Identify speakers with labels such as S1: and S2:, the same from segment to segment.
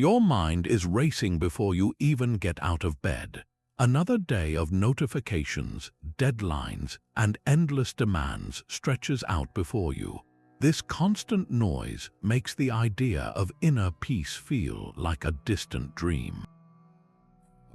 S1: Your mind is racing before you even get out of bed. Another day of notifications, deadlines, and endless demands stretches out before you. This constant noise makes the idea of inner peace feel like a distant dream.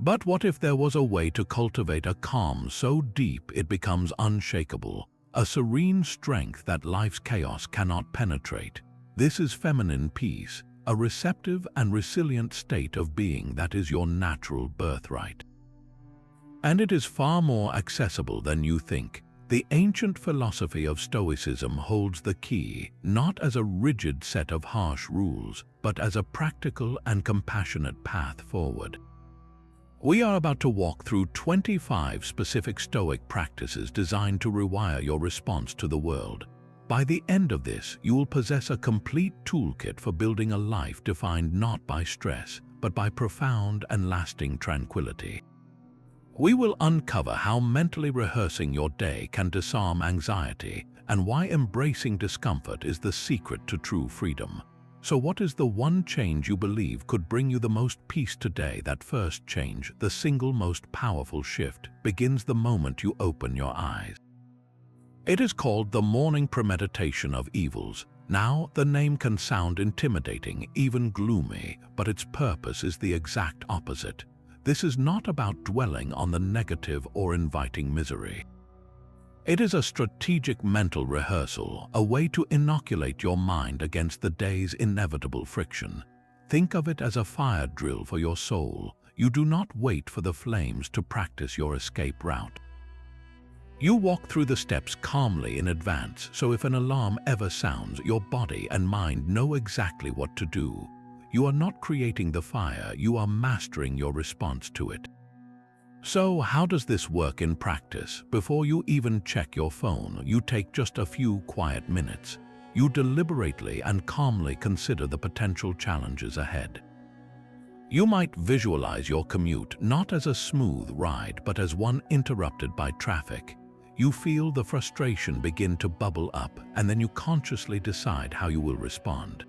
S1: But what if there was a way to cultivate a calm so deep it becomes unshakable, a serene strength that life's chaos cannot penetrate? This is feminine peace, a receptive and resilient state of being that is your natural birthright. And it is far more accessible than you think. The ancient philosophy of Stoicism holds the key, not as a rigid set of harsh rules, but as a practical and compassionate path forward. We are about to walk through 25 specific Stoic practices designed to rewire your response to the world. By the end of this, you will possess a complete toolkit for building a life defined not by stress, but by profound and lasting tranquility. We will uncover how mentally rehearsing your day can disarm anxiety and why embracing discomfort is the secret to true freedom. So what is the one change you believe could bring you the most peace today? That first change, the single most powerful shift, begins the moment you open your eyes. It is called the morning premeditation of evils. Now, the name can sound intimidating, even gloomy, but its purpose is the exact opposite. This is not about dwelling on the negative or inviting misery. It is a strategic mental rehearsal, a way to inoculate your mind against the day's inevitable friction. Think of it as a fire drill for your soul. You do not wait for the flames to practice your escape route. You walk through the steps calmly in advance, so if an alarm ever sounds, your body and mind know exactly what to do. You are not creating the fire, you are mastering your response to it. So, how does this work in practice? Before you even check your phone, you take just a few quiet minutes. You deliberately and calmly consider the potential challenges ahead. You might visualize your commute not as a smooth ride, but as one interrupted by traffic. You feel the frustration begin to bubble up, and then you consciously decide how you will respond.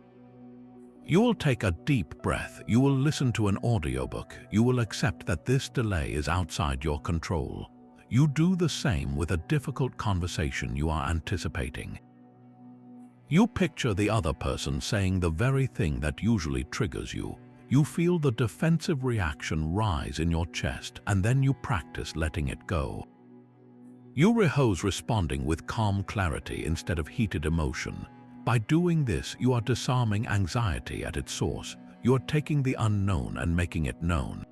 S1: You will take a deep breath, you will listen to an audiobook, you will accept that this delay is outside your control. You do the same with a difficult conversation you are anticipating. You picture the other person saying the very thing that usually triggers you. You feel the defensive reaction rise in your chest, and then you practice letting it go. You rehearse responding with calm clarity instead of heated emotion. By doing this, you are disarming anxiety at its source. You are taking the unknown and making it known.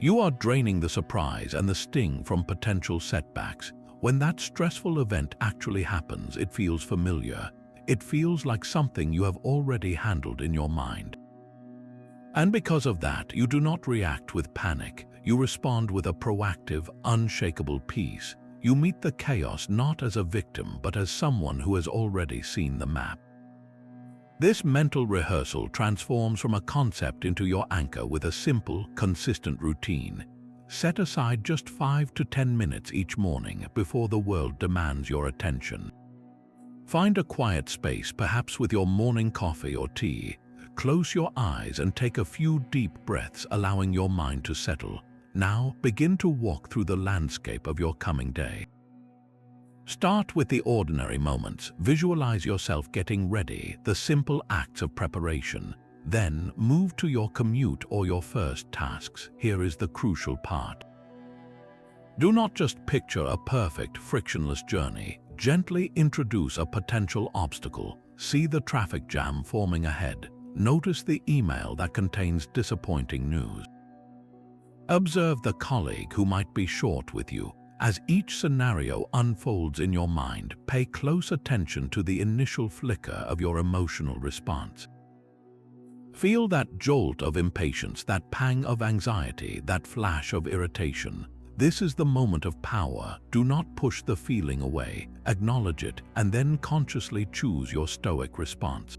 S1: You are draining the surprise and the sting from potential setbacks. When that stressful event actually happens, it feels familiar. It feels like something you have already handled in your mind. And because of that, you do not react with panic. You respond with a proactive, unshakable peace. You meet the chaos not as a victim, but as someone who has already seen the map. This mental rehearsal transforms from a concept into your anchor with a simple, consistent routine. Set aside just 5 to 10 minutes each morning before the world demands your attention. Find a quiet space, perhaps with your morning coffee or tea. Close your eyes and take a few deep breaths, allowing your mind to settle. Now, begin to walk through the landscape of your coming day. Start with the ordinary moments. Visualize yourself getting ready, the simple acts of preparation. Then, move to your commute or your first tasks. Here is the crucial part. Do not just picture a perfect, frictionless journey. Gently introduce a potential obstacle. See the traffic jam forming ahead. Notice the email that contains disappointing news. Observe the colleague who might be short with you. As each scenario unfolds in your mind, pay close attention to the initial flicker of your emotional response. Feel that jolt of impatience, that pang of anxiety, that flash of irritation. This is the moment of power. Do not push the feeling away. Acknowledge it, and then consciously choose your stoic response.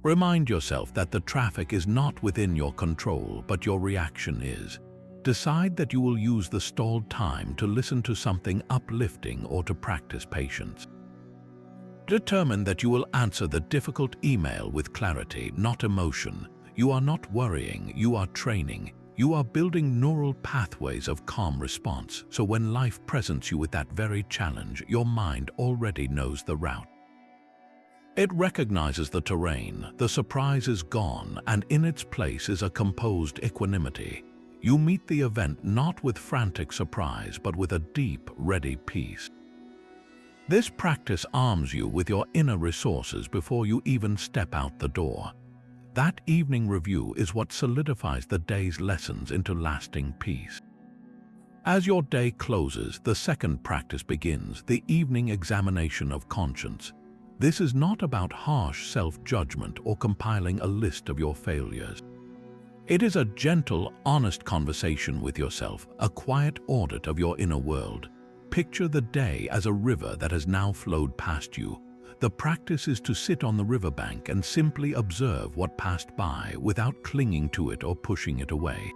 S1: Remind yourself that the traffic is not within your control, but your reaction is. Decide that you will use the stalled time to listen to something uplifting or to practice patience. Determine that you will answer the difficult email with clarity, not emotion. You are not worrying, you are training. You are building neural pathways of calm response, so when life presents you with that very challenge, your mind already knows the route. It recognizes the terrain, the surprise is gone, and in its place is a composed equanimity. You meet the event not with frantic surprise, but with a deep, ready peace. This practice arms you with your inner resources before you even step out the door. That evening review is what solidifies the day's lessons into lasting peace. As your day closes, the second practice begins, the evening examination of conscience. This is not about harsh self-judgment or compiling a list of your failures. It is a gentle, honest conversation with yourself, a quiet audit of your inner world. Picture the day as a river that has now flowed past you. The practice is to sit on the riverbank and simply observe what passed by without clinging to it or pushing it away.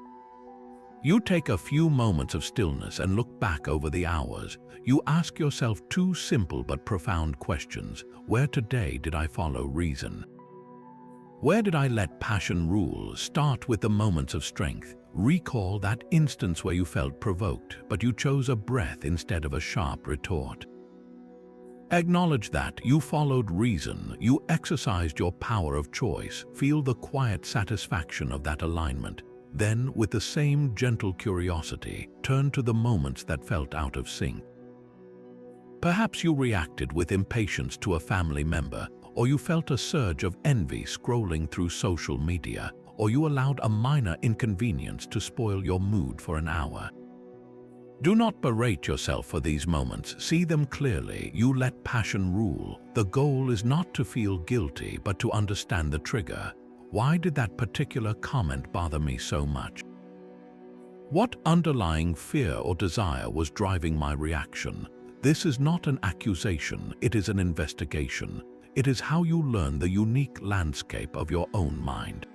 S1: You take a few moments of stillness and look back over the hours. You ask yourself two simple but profound questions. Where today did I follow reason? Where did I let passion rule? Start with the moments of strength. Recall that instance where you felt provoked, but you chose a breath instead of a sharp retort. Acknowledge that you followed reason, you exercised your power of choice. Feel the quiet satisfaction of that alignment. Then, with the same gentle curiosity, turn to the moments that felt out of sync. Perhaps you reacted with impatience to a family member, or you felt a surge of envy scrolling through social media, or you allowed a minor inconvenience to spoil your mood for an hour. Do not berate yourself for these moments. See them clearly. You let passion rule. The goal is not to feel guilty, but to understand the trigger. Why did that particular comment bother me so much? What underlying fear or desire was driving my reaction? This is not an accusation, it is an investigation. It is how you learn the unique landscape of your own mind.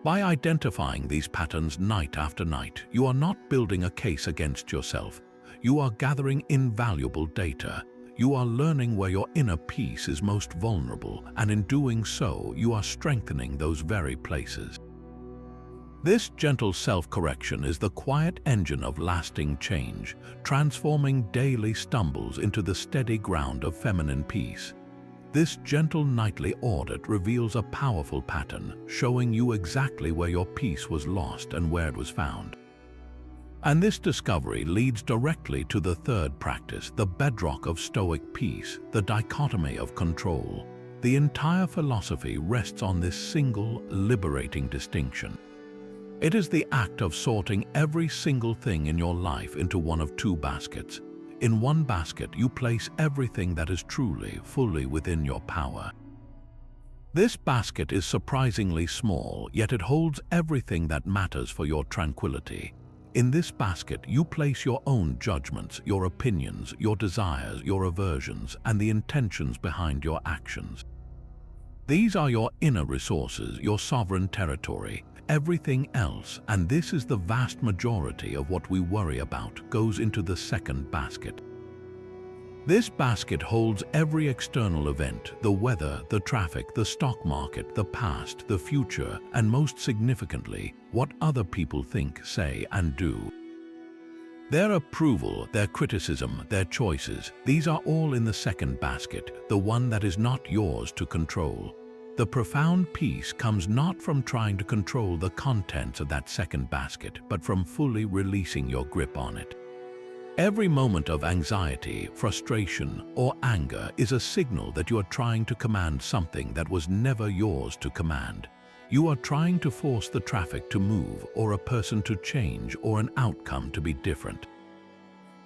S1: By identifying these patterns night after night, you are not building a case against yourself. You are gathering invaluable data. You are learning where your inner peace is most vulnerable, and in doing so, you are strengthening those very places. This gentle self-correction is the quiet engine of lasting change, transforming daily stumbles into the steady ground of feminine peace. This gentle nightly audit reveals a powerful pattern, showing you exactly where your peace was lost and where it was found. And this discovery leads directly to the third practice, the bedrock of Stoic peace, the dichotomy of control. The entire philosophy rests on this single, liberating distinction. It is the act of sorting every single thing in your life into one of two baskets. In one basket, you place everything that is truly, fully within your power. This basket is surprisingly small, yet it holds everything that matters for your tranquility. In this basket, you place your own judgments, your opinions, your desires, your aversions, and the intentions behind your actions. These are your inner resources, your sovereign territory. Everything else, and this is the vast majority of what we worry about, goes into the second basket. This basket holds every external event, the weather, the traffic, the stock market, the past, the future, and most significantly, what other people think, say, and do. Their approval, their criticism, their choices, these are all in the second basket, the one that is not yours to control. The profound peace comes not from trying to control the contents of that second basket, but from fully releasing your grip on it. Every moment of anxiety, frustration, or anger is a signal that you are trying to command something that was never yours to command. You are trying to force the traffic to move, or a person to change, or an outcome to be different.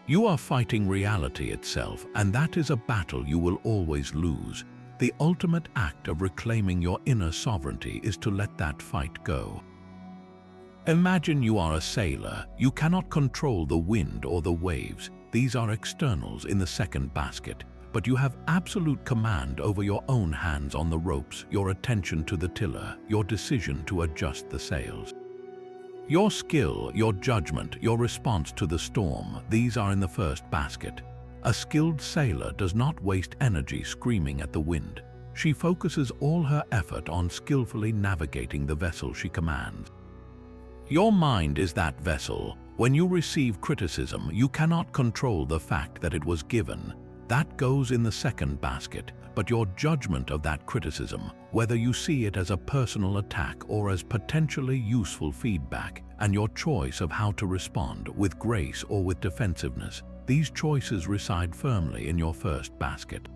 S1: You are fighting reality itself, and that is a battle you will always lose. The ultimate act of reclaiming your inner sovereignty is to let that fight go. Imagine you are a sailor. You cannot control the wind or the waves. These are externals in the second basket, but you have absolute command over your own hands on the ropes, your attention to the tiller, your decision to adjust the sails. Your skill, your judgment, your response to the storm, these are in the first basket. A skilled sailor does not waste energy screaming at the wind. She focuses all her effort on skillfully navigating the vessel she commands. Your mind is that vessel. When you receive criticism, you cannot control the fact that it was given. That goes in the second basket, but your judgment of that criticism, whether you see it as a personal attack or as potentially useful feedback, and your choice of how to respond, with grace or with defensiveness, these choices reside firmly in your first basket.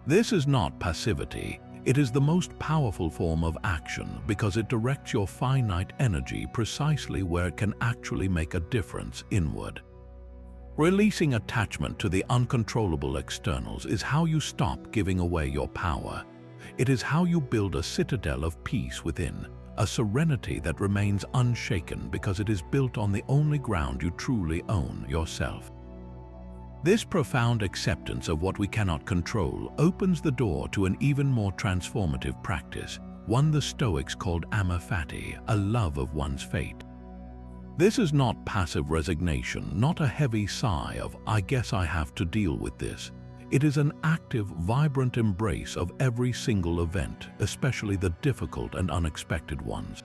S1: This is not passivity. It is the most powerful form of action because it directs your finite energy precisely where it can actually make a difference inward. Releasing attachment to the uncontrollable externals is how you stop giving away your power. It is how you build a citadel of peace within, a serenity that remains unshaken because it is built on the only ground you truly own, yourself. This profound acceptance of what we cannot control opens the door to an even more transformative practice, one the Stoics called amor fati, a love of one's fate. This is not passive resignation, not a heavy sigh of, I guess I have to deal with this. It is an active, vibrant embrace of every single event, especially the difficult and unexpected ones.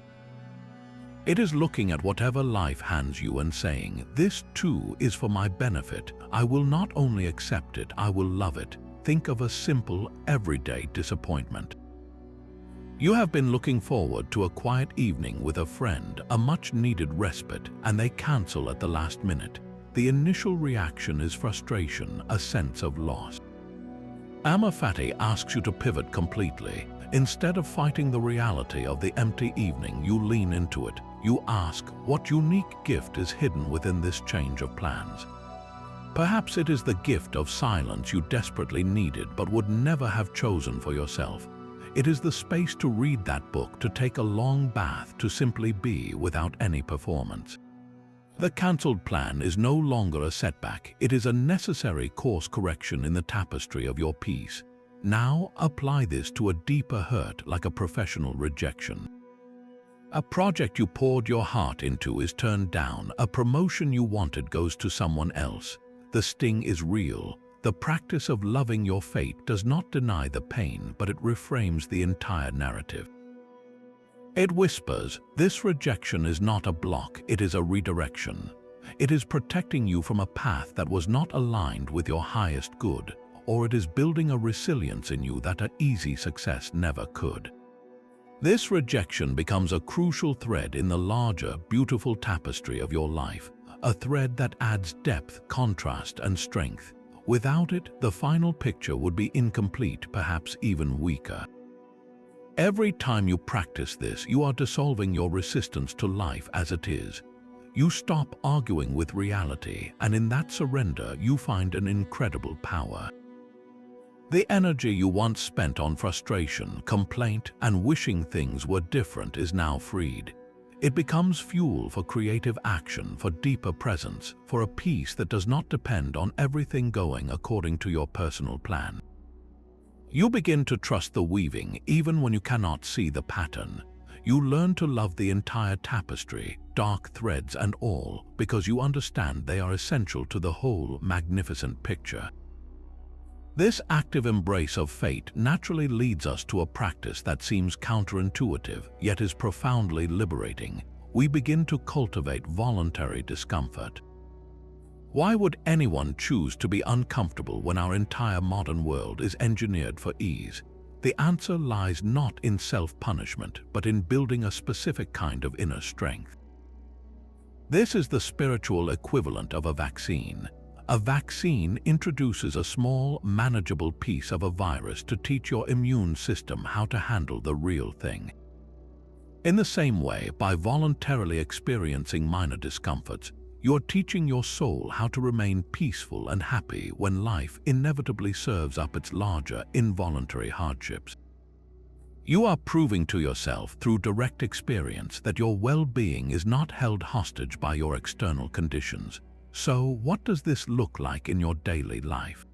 S1: It is looking at whatever life hands you and saying, this too is for my benefit. I will not only accept it, I will love it. Think of a simple, everyday disappointment. You have been looking forward to a quiet evening with a friend, a much-needed respite, and they cancel at the last minute. The initial reaction is frustration, a sense of loss. Amor fati asks you to pivot completely. Instead of fighting the reality of the empty evening, you lean into it. You ask, what unique gift is hidden within this change of plans? Perhaps it is the gift of silence you desperately needed but would never have chosen for yourself. It is the space to read that book, to take a long bath, to simply be without any performance. The cancelled plan is no longer a setback. It is a necessary course correction in the tapestry of your peace. Now apply this to a deeper hurt, like a professional rejection. A project you poured your heart into is turned down. A promotion you wanted goes to someone else. The sting is real. The practice of loving your fate does not deny the pain, but it reframes the entire narrative. It whispers, this rejection is not a block, it is a redirection. It is protecting you from a path that was not aligned with your highest good, or it is building a resilience in you that an easy success never could. This rejection becomes a crucial thread in the larger, beautiful tapestry of your life, a thread that adds depth, contrast, and strength. Without it, the final picture would be incomplete, perhaps even weaker. Every time you practice this, you are dissolving your resistance to life as it is. You stop arguing with reality, and in that surrender, you find an incredible power. The energy you once spent on frustration, complaint, and wishing things were different is now freed. It becomes fuel for creative action, for deeper presence, for a peace that does not depend on everything going according to your personal plan. You begin to trust the weaving even when you cannot see the pattern. You learn to love the entire tapestry, dark threads and all, because you understand they are essential to the whole magnificent picture. This active embrace of fate naturally leads us to a practice that seems counterintuitive, yet is profoundly liberating. We begin to cultivate voluntary discomfort. Why would anyone choose to be uncomfortable when our entire modern world is engineered for ease? The answer lies not in self-punishment, but in building a specific kind of inner strength. This is the spiritual equivalent of a vaccine. A vaccine introduces a small, manageable piece of a virus to teach your immune system how to handle the real thing. In the same way, by voluntarily experiencing minor discomforts, you are teaching your soul how to remain peaceful and happy when life inevitably serves up its larger, involuntary hardships. You are proving to yourself through direct experience that your well-being is not held hostage by your external conditions. So, what does this look like in your daily life?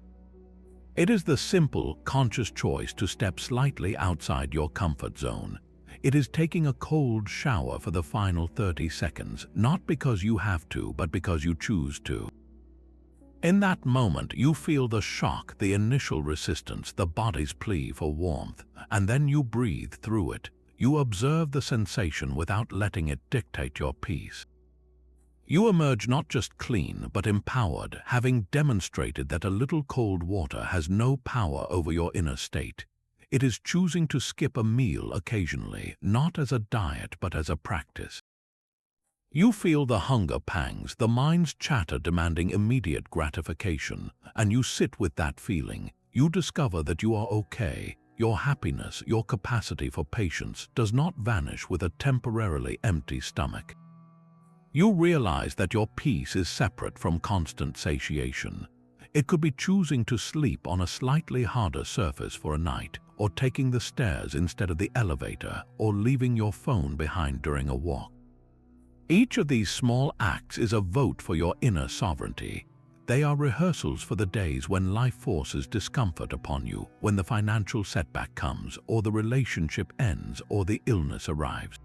S1: It is the simple, conscious choice to step slightly outside your comfort zone. It is taking a cold shower for the final 30 seconds, not because you have to, but because you choose to. In that moment, you feel the shock, the initial resistance, the body's plea for warmth, and then you breathe through it. You observe the sensation without letting it dictate your peace. You emerge not just clean, but empowered, having demonstrated that a little cold water has no power over your inner state. It is choosing to skip a meal occasionally, not as a diet, but as a practice. You feel the hunger pangs, the mind's chatter demanding immediate gratification, and you sit with that feeling. You discover that you are okay. Your happiness, your capacity for patience does not vanish with a temporarily empty stomach. You realize that your peace is separate from constant satiation. It could be choosing to sleep on a slightly harder surface for a night, or taking the stairs instead of the elevator, or leaving your phone behind during a walk. Each of these small acts is a vote for your inner sovereignty. They are rehearsals for the days when life forces discomfort upon you, when the financial setback comes, or the relationship ends, or the illness arrives.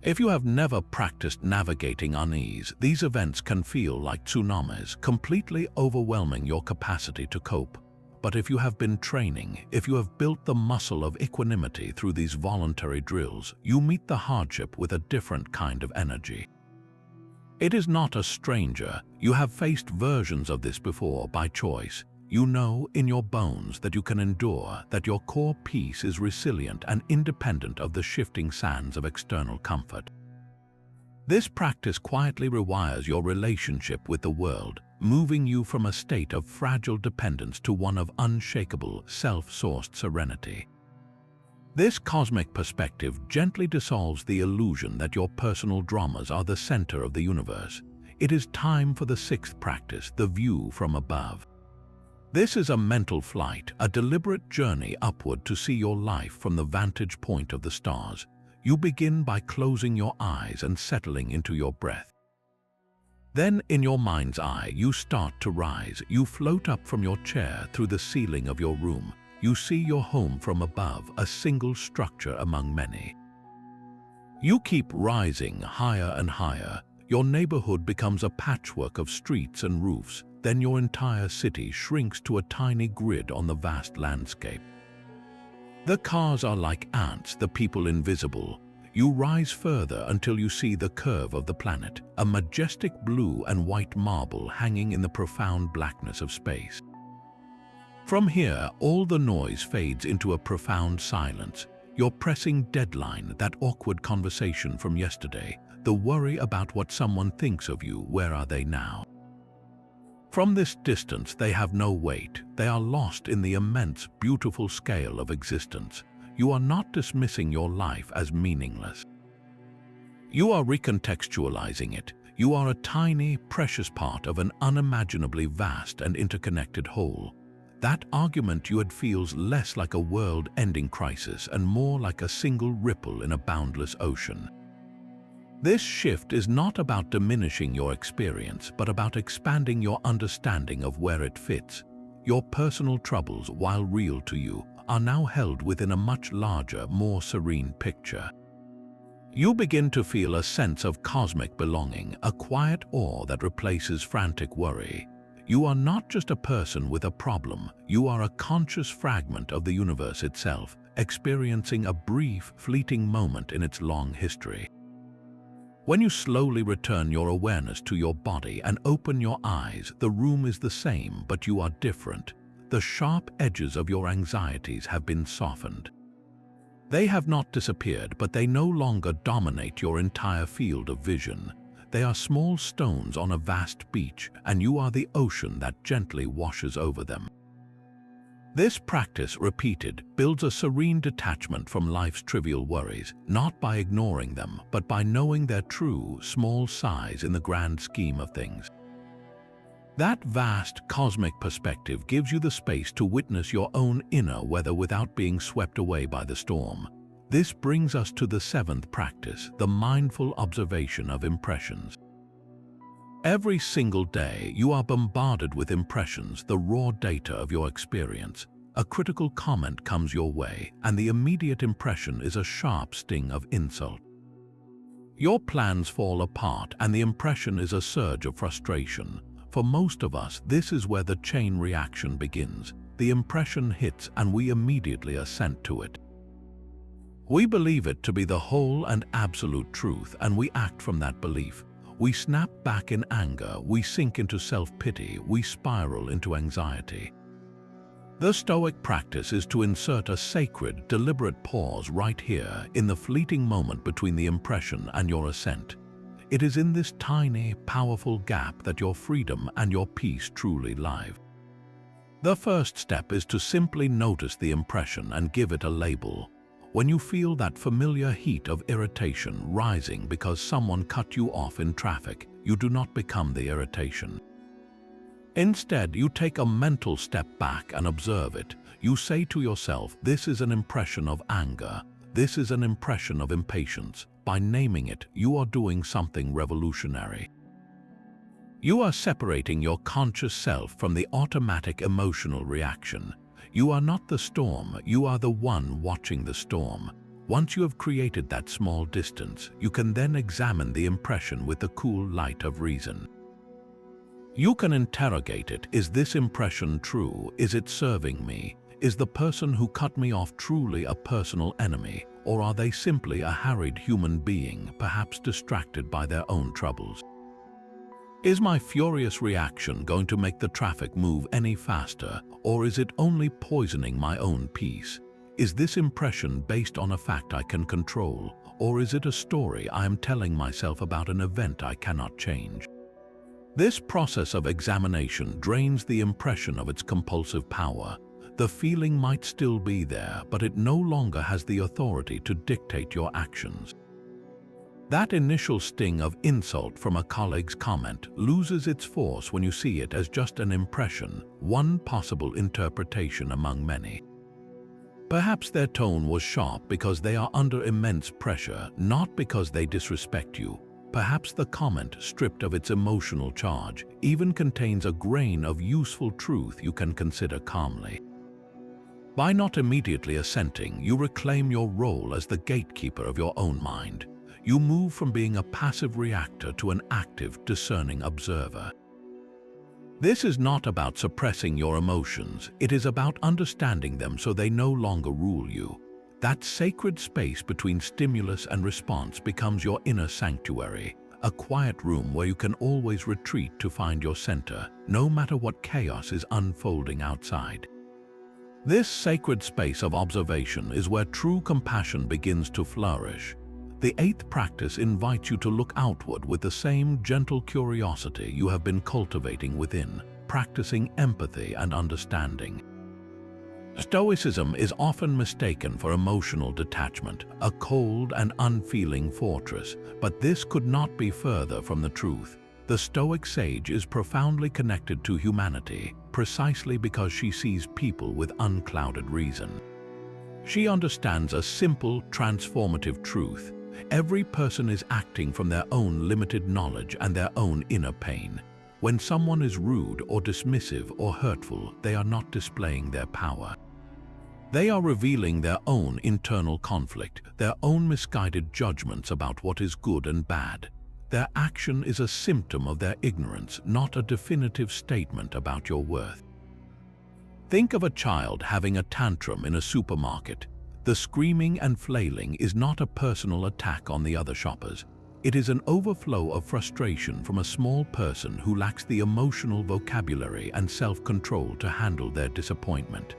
S1: If you have never practiced navigating unease, these events can feel like tsunamis, completely overwhelming your capacity to cope. But if you have been training, if you have built the muscle of equanimity through these voluntary drills, you meet the hardship with a different kind of energy. It is not a stranger. You have faced versions of this before by choice. You know in your bones that you can endure, that your core peace is resilient and independent of the shifting sands of external comfort. This practice quietly rewires your relationship with the world, moving you from a state of fragile dependence to one of unshakable, self-sourced serenity. This cosmic perspective gently dissolves the illusion that your personal dramas are the center of the universe. It is time for the sixth practice, the view from above. This is a mental flight, a deliberate journey upward to see your life from the vantage point of the stars. You begin by closing your eyes and settling into your breath. Then, in your mind's eye, you start to rise. You float up from your chair through the ceiling of your room. You see your home from above, a single structure among many. You keep rising higher and higher. Your neighborhood becomes a patchwork of streets and roofs. Then your entire city shrinks to a tiny grid on the vast landscape. The cars are like ants, the people invisible. You rise further until you see the curve of the planet, a majestic blue and white marble hanging in the profound blackness of space. From here, all the noise fades into a profound silence. Your pressing deadline, that awkward conversation from yesterday, the worry about what someone thinks of you, where are they now? From this distance, they have no weight. They are lost in the immense, beautiful scale of existence. You are not dismissing your life as meaningless. You are recontextualizing it. You are a tiny, precious part of an unimaginably vast and interconnected whole. That argument you had feels less like a world-ending crisis and more like a single ripple in a boundless ocean. This shift is not about diminishing your experience, but about expanding your understanding of where it fits. Your personal troubles, while real to you, are now held within a much larger, more serene picture. You begin to feel a sense of cosmic belonging, a quiet awe that replaces frantic worry. You are not just a person with a problem, you are a conscious fragment of the universe itself, experiencing a brief, fleeting moment in its long history. When you slowly return your awareness to your body and open your eyes, the room is the same, but you are different. The sharp edges of your anxieties have been softened. They have not disappeared, but they no longer dominate your entire field of vision. They are small stones on a vast beach, and you are the ocean that gently washes over them. This practice, repeated, builds a serene detachment from life's trivial worries, not by ignoring them, but by knowing their true, small size in the grand scheme of things. That vast, cosmic perspective gives you the space to witness your own inner weather without being swept away by the storm. This brings us to the seventh practice, the mindful observation of impressions. Every single day, you are bombarded with impressions, the raw data of your experience. A critical comment comes your way, and the immediate impression is a sharp sting of insult. Your plans fall apart, and the impression is a surge of frustration. For most of us, this is where the chain reaction begins. The impression hits and we immediately assent to it. We believe it to be the whole and absolute truth, and we act from that belief. We snap back in anger, we sink into self-pity, we spiral into anxiety. The Stoic practice is to insert a sacred, deliberate pause right here in the fleeting moment between the impression and your assent. It is in this tiny, powerful gap that your freedom and your peace truly lie. The first step is to simply notice the impression and give it a label. When you feel that familiar heat of irritation rising because someone cut you off in traffic, you do not become the irritation. Instead, you take a mental step back and observe it. You say to yourself, this is an impression of anger. This is an impression of impatience. By naming it, you are doing something revolutionary. You are separating your conscious self from the automatic emotional reaction. You are not the storm, you are the one watching the storm. Once you have created that small distance, you can then examine the impression with the cool light of reason. You can interrogate it. Is this impression true? Is it serving me? Is the person who cut me off truly a personal enemy, or are they simply a harried human being, perhaps distracted by their own troubles? Is my furious reaction going to make the traffic move any faster, or is it only poisoning my own peace? Is this impression based on a fact I can control, or is it a story I am telling myself about an event I cannot change? This process of examination drains the impression of its compulsive power. The feeling might still be there, but it no longer has the authority to dictate your actions. That initial sting of insult from a colleague's comment loses its force when you see it as just an impression, one possible interpretation among many. Perhaps their tone was sharp because they are under immense pressure, not because they disrespect you. Perhaps the comment, stripped of its emotional charge, even contains a grain of useful truth you can consider calmly. By not immediately assenting, you reclaim your role as the gatekeeper of your own mind. You move from being a passive reactor to an active, discerning observer. This is not about suppressing your emotions, it is about understanding them so they no longer rule you. That sacred space between stimulus and response becomes your inner sanctuary, a quiet room where you can always retreat to find your center, no matter what chaos is unfolding outside. This sacred space of observation is where true compassion begins to flourish. The eighth practice invites you to look outward with the same gentle curiosity you have been cultivating within, practicing empathy and understanding. Stoicism is often mistaken for emotional detachment, a cold and unfeeling fortress, but this could not be further from the truth. The Stoic sage is profoundly connected to humanity, precisely because she sees people with unclouded reason. She understands a simple, transformative truth. Every person is acting from their own limited knowledge and their own inner pain. When someone is rude or dismissive or hurtful, they are not displaying their power. They are revealing their own internal conflict, their own misguided judgments about what is good and bad. Their action is a symptom of their ignorance, not a definitive statement about your worth. Think of a child having a tantrum in a supermarket. The screaming and flailing is not a personal attack on the other shoppers. It is an overflow of frustration from a small person who lacks the emotional vocabulary and self-control to handle their disappointment.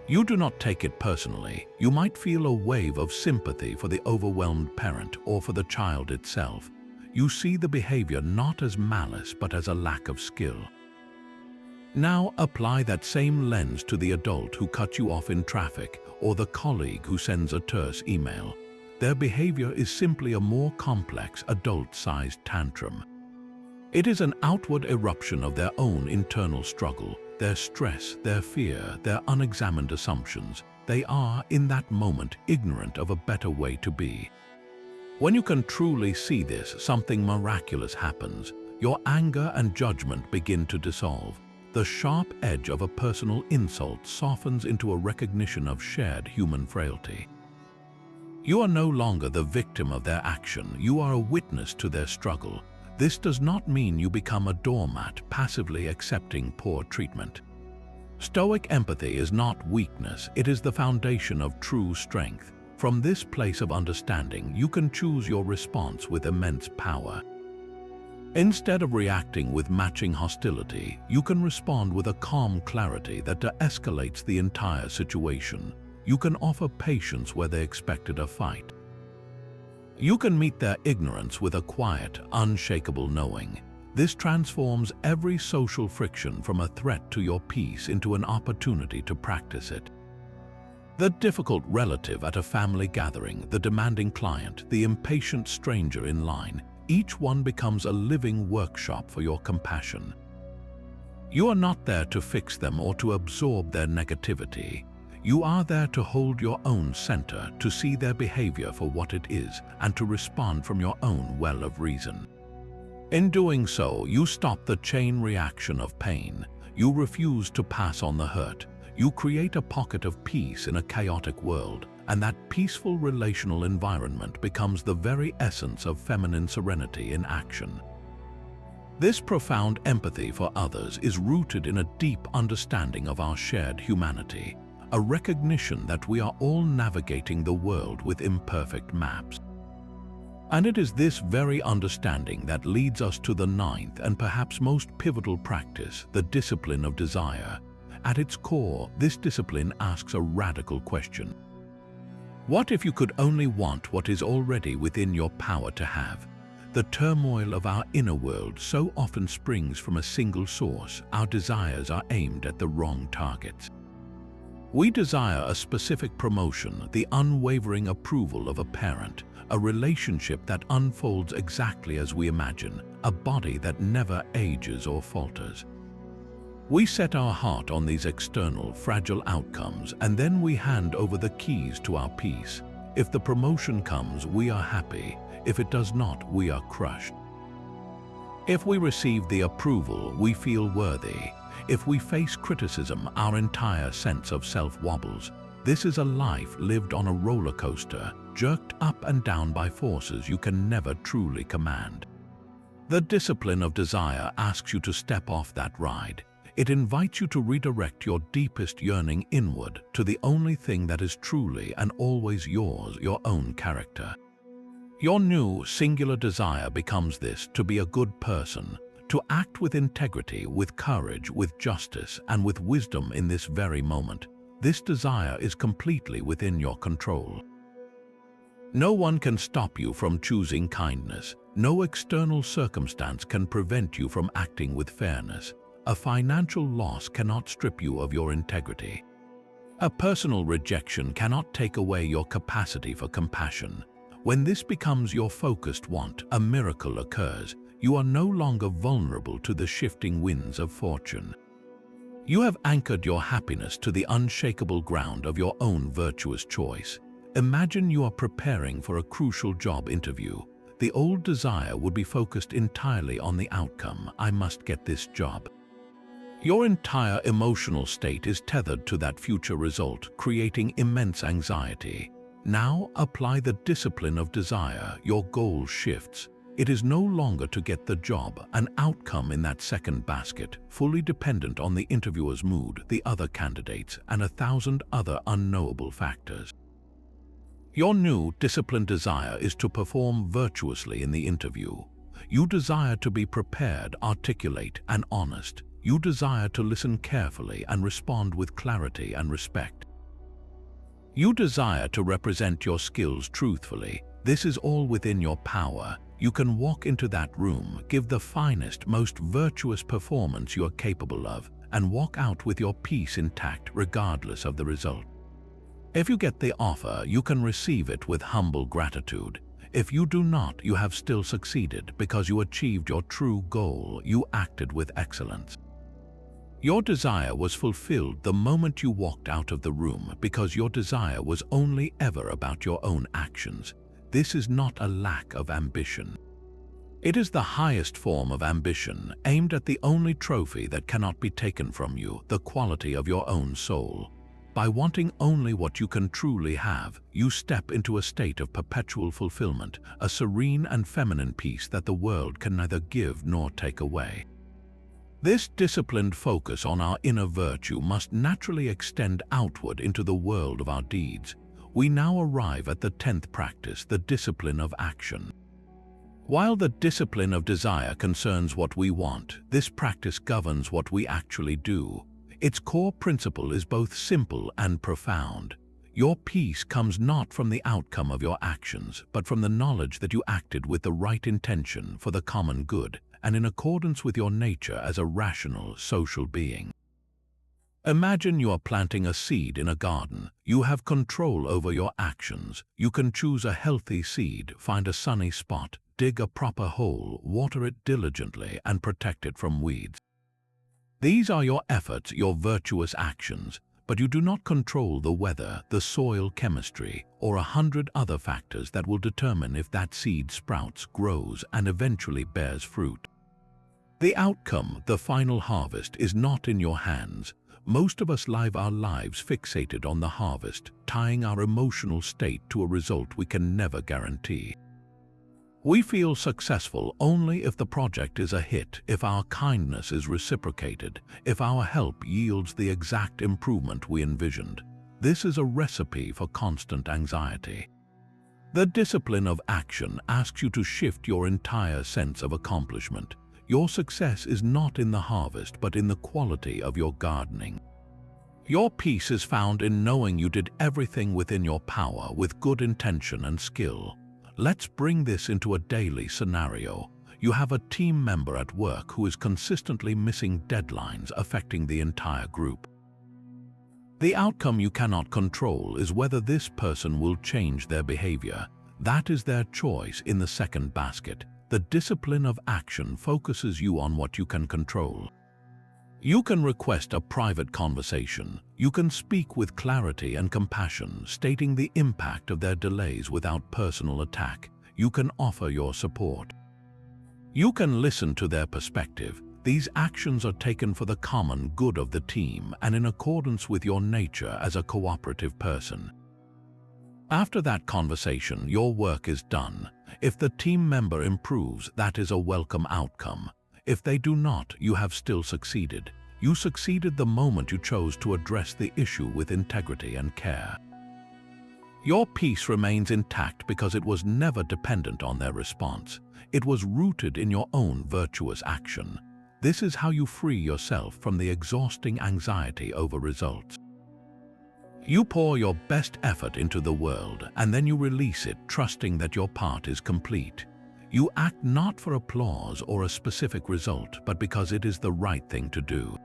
S1: You do not take it personally. You might feel a wave of sympathy for the overwhelmed parent or for the child itself. You see the behavior not as malice but as a lack of skill. Now apply that same lens to the adult who cut you off in traffic or the colleague who sends a terse email. Their behavior is simply a more complex, adult-sized tantrum. It is an outward eruption of their own internal struggle, their stress, their fear, their unexamined assumptions. They are, in that moment, ignorant of a better way to be. When you can truly see this, something miraculous happens. Your anger and judgment begin to dissolve. The sharp edge of a personal insult softens into a recognition of shared human frailty. You are no longer the victim of their action, you are a witness to their struggle. This does not mean you become a doormat passively accepting poor treatment. Stoic empathy is not weakness, it is the foundation of true strength. From this place of understanding, you can choose your response with immense power. Instead of reacting with matching hostility, you can respond with a calm clarity that de-escalates the entire situation. You can offer patience where they expected a fight. You can meet their ignorance with a quiet, unshakable knowing. This transforms every social friction from a threat to your peace into an opportunity to practice it. The difficult relative at a family gathering, the demanding client, the impatient stranger in line, each one becomes a living workshop for your compassion. You are not there to fix them or to absorb their negativity. You are there to hold your own center, to see their behavior for what it is, and to respond from your own well of reason. In doing so, you stop the chain reaction of pain. You refuse to pass on the hurt. You create a pocket of peace in a chaotic world, and that peaceful relational environment becomes the very essence of feminine serenity in action. This profound empathy for others is rooted in a deep understanding of our shared humanity, a recognition that we are all navigating the world with imperfect maps. And it is this very understanding that leads us to the ninth and perhaps most pivotal practice, the discipline of desire. At its core, this discipline asks a radical question. What if you could only want what is already within your power to have? The turmoil of our inner world so often springs from a single source. Our desires are aimed at the wrong targets. We desire a specific promotion, the unwavering approval of a parent, a relationship that unfolds exactly as we imagine, a body that never ages or falters. We set our heart on these external, fragile outcomes, and then we hand over the keys to our peace. If the promotion comes, we are happy. If it does not, we are crushed. If we receive the approval, we feel worthy. If we face criticism, our entire sense of self wobbles. This is a life lived on a roller coaster, jerked up and down by forces you can never truly command. The discipline of desire asks you to step off that ride. It invites you to redirect your deepest yearning inward to the only thing that is truly and always yours, your own character. Your new, singular desire becomes this: to be a good person, to act with integrity, with courage, with justice, and with wisdom in this very moment. This desire is completely within your control. No one can stop you from choosing kindness. No external circumstance can prevent you from acting with fairness. A financial loss cannot strip you of your integrity. A personal rejection cannot take away your capacity for compassion. When this becomes your focused want, a miracle occurs. You are no longer vulnerable to the shifting winds of fortune. You have anchored your happiness to the unshakable ground of your own virtuous choice. Imagine you are preparing for a crucial job interview. The old desire would be focused entirely on the outcome. I must get this job. Your entire emotional state is tethered to that future result, creating immense anxiety. Now apply the discipline of desire. Your goal shifts. It is no longer to get the job, an outcome in that second basket, fully dependent on the interviewer's mood, the other candidates, and 1,000 other unknowable factors. Your new disciplined desire is to perform virtuously in the interview. You desire to be prepared, articulate, and honest. You desire to listen carefully and respond with clarity and respect. You desire to represent your skills truthfully. This is all within your power. You can walk into that room, give the finest, most virtuous performance you are capable of, and walk out with your peace intact regardless of the result. If you get the offer, you can receive it with humble gratitude. If you do not, you have still succeeded because you achieved your true goal. You acted with excellence. Your desire was fulfilled the moment you walked out of the room because your desire was only ever about your own actions. This is not a lack of ambition. It is the highest form of ambition, aimed at the only trophy that cannot be taken from you, the quality of your own soul. By wanting only what you can truly have, you step into a state of perpetual fulfillment, a serene and feminine peace that the world can neither give nor take away. This disciplined focus on our inner virtue must naturally extend outward into the world of our deeds. We now arrive at the 10th practice, the discipline of action. While the discipline of desire concerns what we want, this practice governs what we actually do. Its core principle is both simple and profound. Your peace comes not from the outcome of your actions, but from the knowledge that you acted with the right intention for the common good and in accordance with your nature as a rational, social being. Imagine you are planting a seed in a garden. You have control over your actions. You can choose a healthy seed, find a sunny spot, dig a proper hole, water it diligently, and protect it from weeds. These are your efforts, your virtuous actions, but you do not control the weather, the soil chemistry, or 100 other factors that will determine if that seed sprouts, grows, and eventually bears fruit. The outcome, the final harvest, is not in your hands. Most of us live our lives fixated on the harvest, tying our emotional state to a result we can never guarantee. We feel successful only if the project is a hit, if our kindness is reciprocated, if our help yields the exact improvement we envisioned. This is a recipe for constant anxiety. The discipline of action asks you to shift your entire sense of accomplishment. Your success is not in the harvest, but in the quality of your gardening. Your peace is found in knowing you did everything within your power with good intention and skill. Let's bring this into a daily scenario. You have a team member at work who is consistently missing deadlines, affecting the entire group. The outcome you cannot control is whether this person will change their behavior. That is their choice in the second basket. The discipline of action focuses you on what you can control. You can request a private conversation. You can speak with clarity and compassion, stating the impact of their delays without personal attack. You can offer your support. You can listen to their perspective. These actions are taken for the common good of the team and in accordance with your nature as a cooperative person. After that conversation, your work is done. If the team member improves, that is a welcome outcome. If they do not, you have still succeeded. You succeeded the moment you chose to address the issue with integrity and care. Your peace remains intact because it was never dependent on their response. It was rooted in your own virtuous action. This is how you free yourself from the exhausting anxiety over results. You pour your best effort into the world, and then you release it, trusting that your part is complete. You act not for applause or a specific result, but because it is the right thing to do.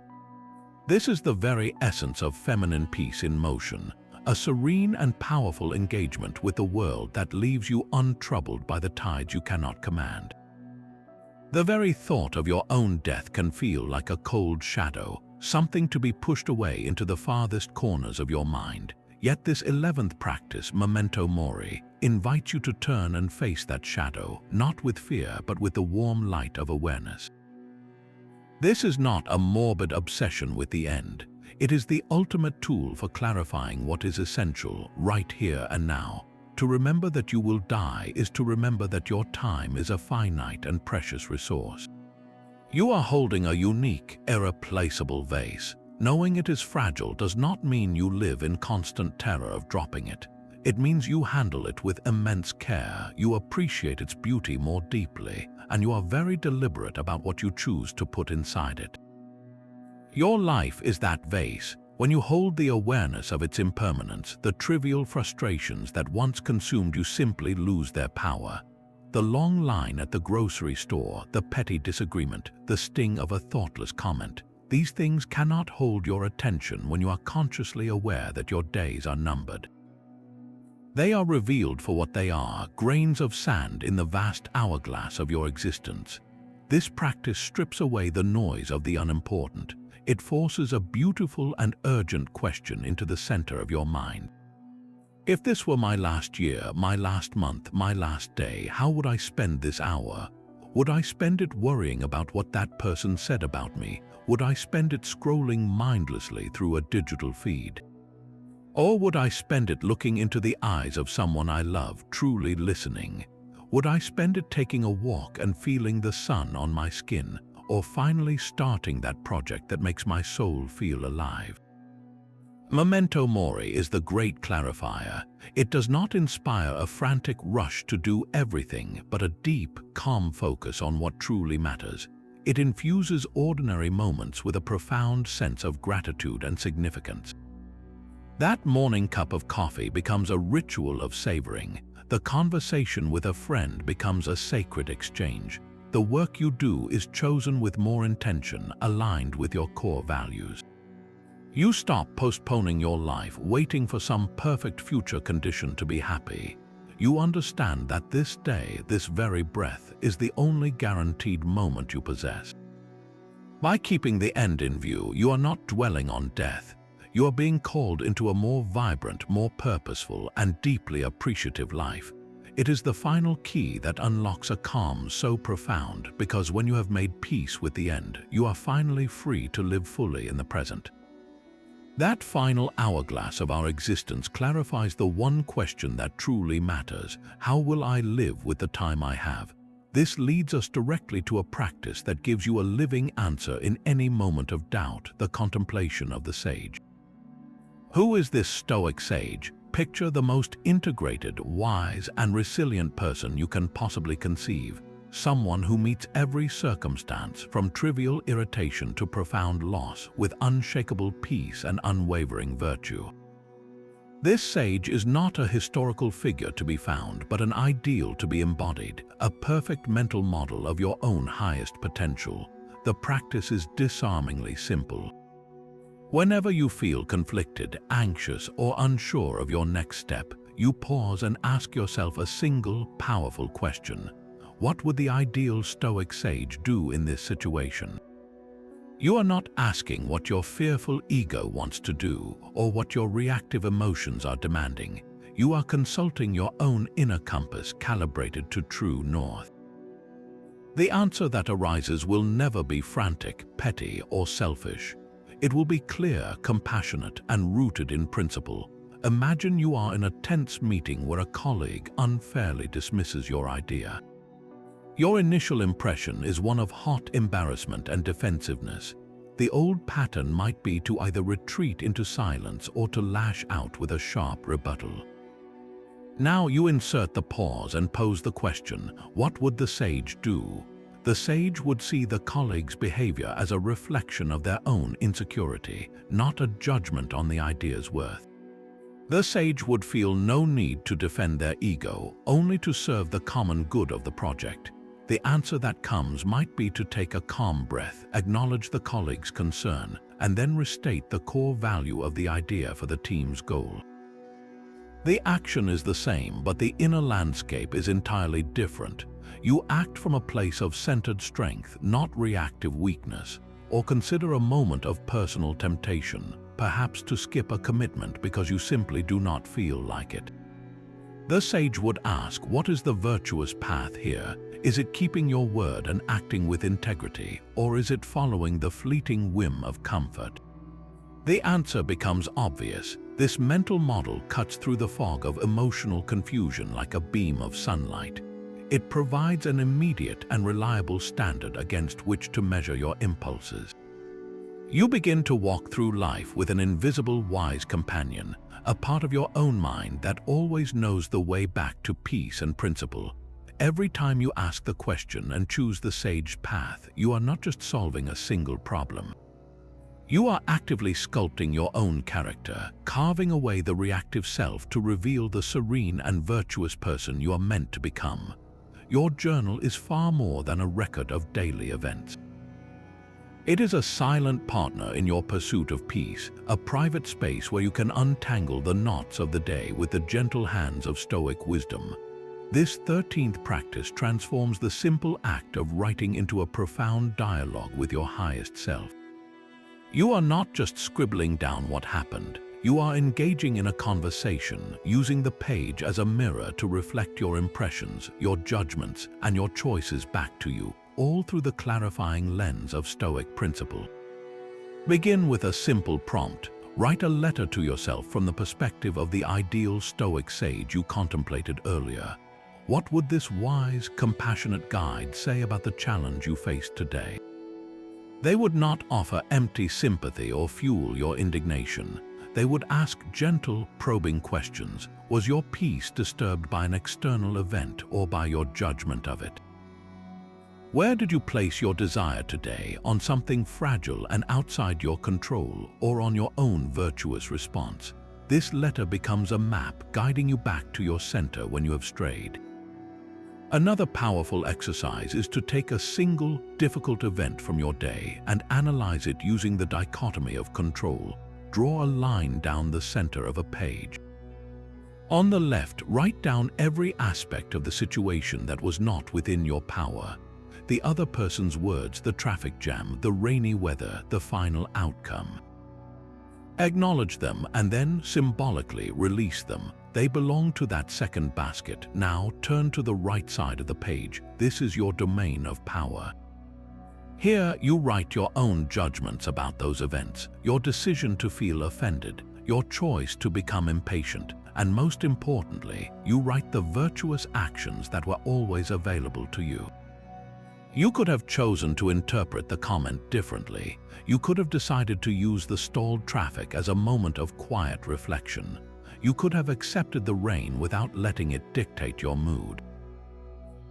S1: This is the very essence of feminine peace in motion, a serene and powerful engagement with the world that leaves you untroubled by the tides you cannot command. The very thought of your own death can feel like a cold shadow, something to be pushed away into the farthest corners of your mind. Yet this 11th practice, memento mori, invites you to turn and face that shadow, not with fear, but with the warm light of awareness. This is not a morbid obsession with the end. It is the ultimate tool for clarifying what is essential right here and now. To remember that you will die is to remember that your time is a finite and precious resource. You are holding a unique, irreplaceable vase. Knowing it is fragile does not mean you live in constant terror of dropping it. It means you handle it with immense care, you appreciate its beauty more deeply, and you are very deliberate about what you choose to put inside it. Your life is that vase. When you hold the awareness of its impermanence, the trivial frustrations that once consumed you simply lose their power. The long line at the grocery store, the petty disagreement, the sting of a thoughtless comment, these things cannot hold your attention when you are consciously aware that your days are numbered. They are revealed for what they are, grains of sand in the vast hourglass of your existence. This practice strips away the noise of the unimportant. It forces a beautiful and urgent question into the center of your mind. If this were my last year, my last month, my last day, how would I spend this hour? Would I spend it worrying about what that person said about me? Would I spend it scrolling mindlessly through a digital feed? Or would I spend it looking into the eyes of someone I love, truly listening? Would I spend it taking a walk and feeling the sun on my skin, or finally starting that project that makes my soul feel alive? Memento mori is the great clarifier. It does not inspire a frantic rush to do everything, but a deep, calm focus on what truly matters. It infuses ordinary moments with a profound sense of gratitude and significance. That morning cup of coffee becomes a ritual of savoring. The conversation with a friend becomes a sacred exchange. The work you do is chosen with more intention, aligned with your core values. You stop postponing your life, waiting for some perfect future condition to be happy. You understand that this day, this very breath, is the only guaranteed moment you possess. By keeping the end in view, you are not dwelling on death. You are being called into a more vibrant, more purposeful, and deeply appreciative life. It is the final key that unlocks a calm so profound, because when you have made peace with the end, you are finally free to live fully in the present. That final hourglass of our existence clarifies the one question that truly matters: how will I live with the time I have? This leads us directly to a practice that gives you a living answer in any moment of doubt: the contemplation of the sage. Who is this Stoic sage? Picture the most integrated, wise, and resilient person you can possibly conceive. Someone who meets every circumstance, from trivial irritation to profound loss, with unshakable peace and unwavering virtue. This sage is not a historical figure to be found, but an ideal to be embodied, a perfect mental model of your own highest potential. The practice is disarmingly simple. Whenever you feel conflicted, anxious, or unsure of your next step, you pause and ask yourself a single, powerful question. What would the ideal Stoic sage do in this situation? You are not asking what your fearful ego wants to do or what your reactive emotions are demanding. You are consulting your own inner compass calibrated to true north. The answer that arises will never be frantic, petty, or selfish. It will be clear, compassionate, and rooted in principle. Imagine you are in a tense meeting where a colleague unfairly dismisses your idea. Your initial impression is one of hot embarrassment and defensiveness. The old pattern might be to either retreat into silence or to lash out with a sharp rebuttal. Now you insert the pause and pose the question: what would the sage do? The sage would see the colleague's behavior as a reflection of their own insecurity, not a judgment on the idea's worth. The sage would feel no need to defend their ego, only to serve the common good of the project. The answer that comes might be to take a calm breath, acknowledge the colleague's concern, and then restate the core value of the idea for the team's goal. The action is the same, but the inner landscape is entirely different. You act from a place of centered strength, not reactive weakness, or consider a moment of personal temptation, perhaps to skip a commitment because you simply do not feel like it. The sage would ask, what is the virtuous path here? Is it keeping your word and acting with integrity, or is it following the fleeting whim of comfort? The answer becomes obvious. This mental model cuts through the fog of emotional confusion like a beam of sunlight. It provides an immediate and reliable standard against which to measure your impulses. You begin to walk through life with an invisible wise companion, a part of your own mind that always knows the way back to peace and principle. Every time you ask the question and choose the sage path, you are not just solving a single problem. You are actively sculpting your own character, carving away the reactive self to reveal the serene and virtuous person you are meant to become. Your journal is far more than a record of daily events. It is a silent partner in your pursuit of peace, a private space where you can untangle the knots of the day with the gentle hands of Stoic wisdom. This 13th practice transforms the simple act of writing into a profound dialogue with your highest self. You are not just scribbling down what happened. You are engaging in a conversation, using the page as a mirror to reflect your impressions, your judgments, and your choices back to you, all through the clarifying lens of Stoic principle. Begin with a simple prompt. Write a letter to yourself from the perspective of the ideal Stoic sage you contemplated earlier. What would this wise, compassionate guide say about the challenge you face today? They would not offer empty sympathy or fuel your indignation. They would ask gentle, probing questions. Was your peace disturbed by an external event or by your judgment of it? Where did you place your desire today, on something fragile and outside your control, or on your own virtuous response? This letter becomes a map guiding you back to your center when you have strayed. Another powerful exercise is to take a single, difficult event from your day and analyze it using the dichotomy of control. Draw a line down the center of a page. On the left, write down every aspect of the situation that was not within your power. The other person's words, the traffic jam, the rainy weather, the final outcome. Acknowledge them and then symbolically release them. They belong to that second basket. Now turn to the right side of the page. This is your domain of power. Here you write your own judgments about those events, your decision to feel offended, your choice to become impatient, and most importantly, you write the virtuous actions that were always available to you. You could have chosen to interpret the comment differently. You could have decided to use the stalled traffic as a moment of quiet reflection. You could have accepted the rain without letting it dictate your mood.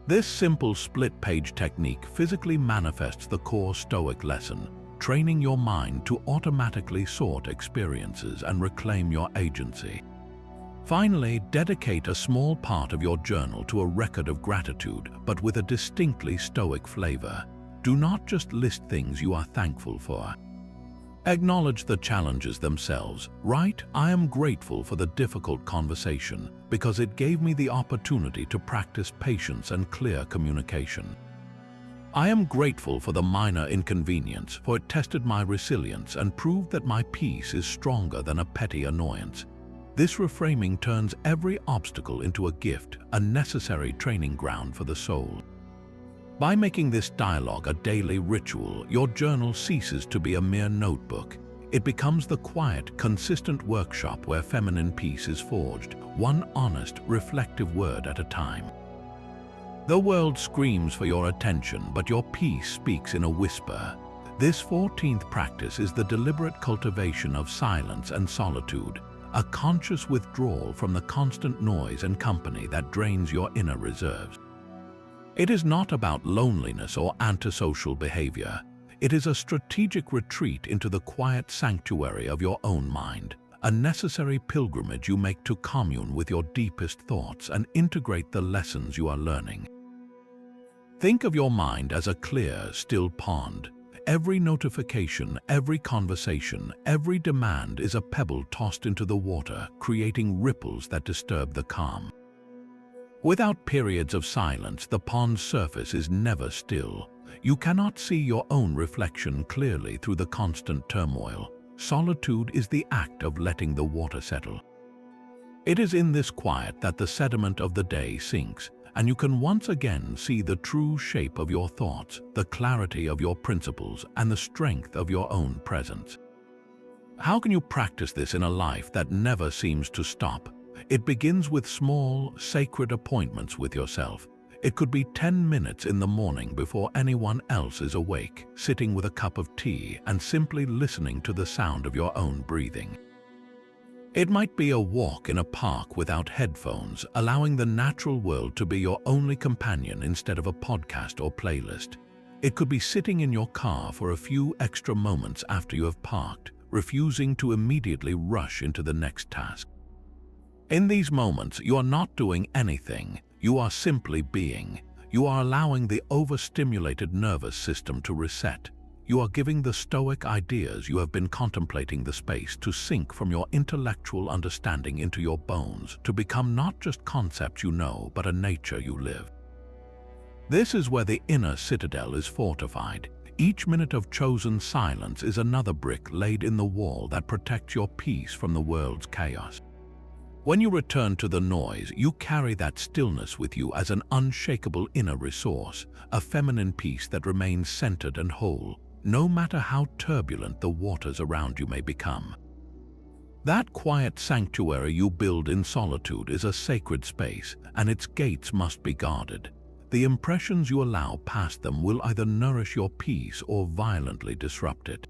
S1: This simple split-page technique physically manifests the core Stoic lesson, training your mind to automatically sort experiences and reclaim your agency. Finally, dedicate a small part of your journal to a record of gratitude, but with a distinctly Stoic flavor. Do not just list things you are thankful for. Acknowledge the challenges themselves. Write, I am grateful for the difficult conversation because it gave me the opportunity to practice patience and clear communication. I am grateful for the minor inconvenience, for it tested my resilience and proved that my peace is stronger than a petty annoyance. This reframing turns every obstacle into a gift, a necessary training ground for the soul. By making this dialogue a daily ritual, your journal ceases to be a mere notebook. It becomes the quiet, consistent workshop where feminine peace is forged, one honest, reflective word at a time. The world screams for your attention, but your peace speaks in a whisper. This 14th practice is the deliberate cultivation of silence and solitude, a conscious withdrawal from the constant noise and company that drains your inner reserves. It is not about loneliness or antisocial behavior. It is a strategic retreat into the quiet sanctuary of your own mind, a necessary pilgrimage you make to commune with your deepest thoughts and integrate the lessons you are learning. Think of your mind as a clear, still pond. Every notification, every conversation, every demand is a pebble tossed into the water, creating ripples that disturb the calm. Without periods of silence, the pond's surface is never still. You cannot see your own reflection clearly through the constant turmoil. Solitude is the act of letting the water settle. It is in this quiet that the sediment of the day sinks, and you can once again see the true shape of your thoughts, the clarity of your principles, and the strength of your own presence. How can you practice this in a life that never seems to stop? It begins with small, sacred appointments with yourself. It could be 10 minutes in the morning before anyone else is awake, sitting with a cup of tea and simply listening to the sound of your own breathing. It might be a walk in a park without headphones, allowing the natural world to be your only companion instead of a podcast or playlist. It could be sitting in your car for a few extra moments after you have parked, refusing to immediately rush into the next task. In these moments, you are not doing anything. You are simply being. You are allowing the overstimulated nervous system to reset. You are giving the Stoic ideas you have been contemplating the space to sink from your intellectual understanding into your bones, to become not just concepts you know, but a nature you live. This is where the inner citadel is fortified. Each minute of chosen silence is another brick laid in the wall that protects your peace from the world's chaos. When you return to the noise, you carry that stillness with you as an unshakable inner resource, a feminine peace that remains centered and whole, no matter how turbulent the waters around you may become. That quiet sanctuary you build in solitude is a sacred space, and its gates must be guarded. The impressions you allow past them will either nourish your peace or violently disrupt it.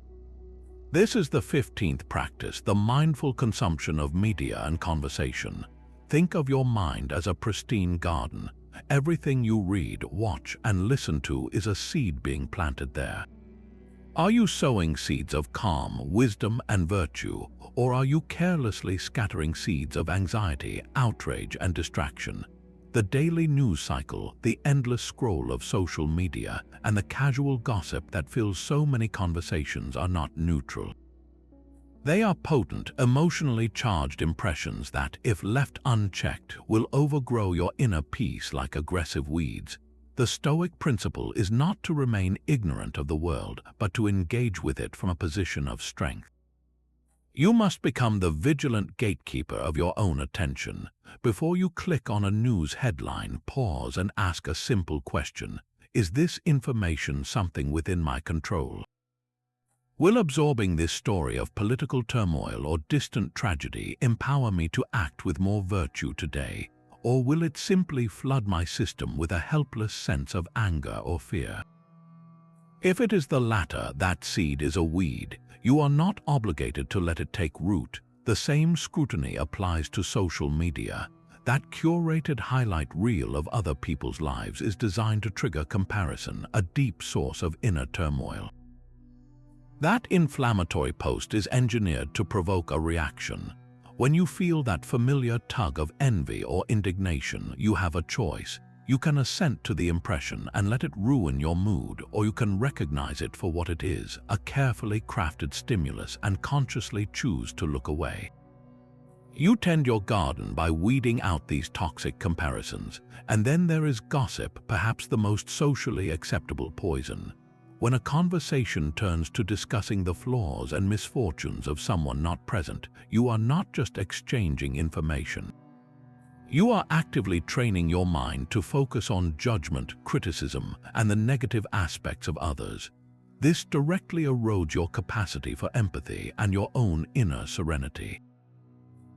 S1: This is the 15th practice, the mindful consumption of media and conversation. Think of your mind as a pristine garden. Everything you read, watch, and listen to is a seed being planted there. Are you sowing seeds of calm, wisdom, and virtue, or are you carelessly scattering seeds of anxiety, outrage, and distraction? The daily news cycle, the endless scroll of social media, and the casual gossip that fills so many conversations are not neutral. They are potent, emotionally charged impressions that, if left unchecked, will overgrow your inner peace like aggressive weeds. The Stoic principle is not to remain ignorant of the world, but to engage with it from a position of strength. You must become the vigilant gatekeeper of your own attention. Before you click on a news headline, pause and ask a simple question. Is this information something within my control? Will absorbing this story of political turmoil or distant tragedy empower me to act with more virtue today? Or will it simply flood my system with a helpless sense of anger or fear? If it is the latter, that seed is a weed. You are not obligated to let it take root. The same scrutiny applies to social media. That curated highlight reel of other people's lives is designed to trigger comparison, a deep source of inner turmoil. That inflammatory post is engineered to provoke a reaction. When you feel that familiar tug of envy or indignation, you have a choice. You can assent to the impression and let it ruin your mood, or you can recognize it for what it is, a carefully crafted stimulus, and consciously choose to look away. You tend your garden by weeding out these toxic comparisons, and then there is gossip, perhaps the most socially acceptable poison. When a conversation turns to discussing the flaws and misfortunes of someone not present, you are not just exchanging information. You are actively training your mind to focus on judgment, criticism, and the negative aspects of others. This directly erodes your capacity for empathy and your own inner serenity.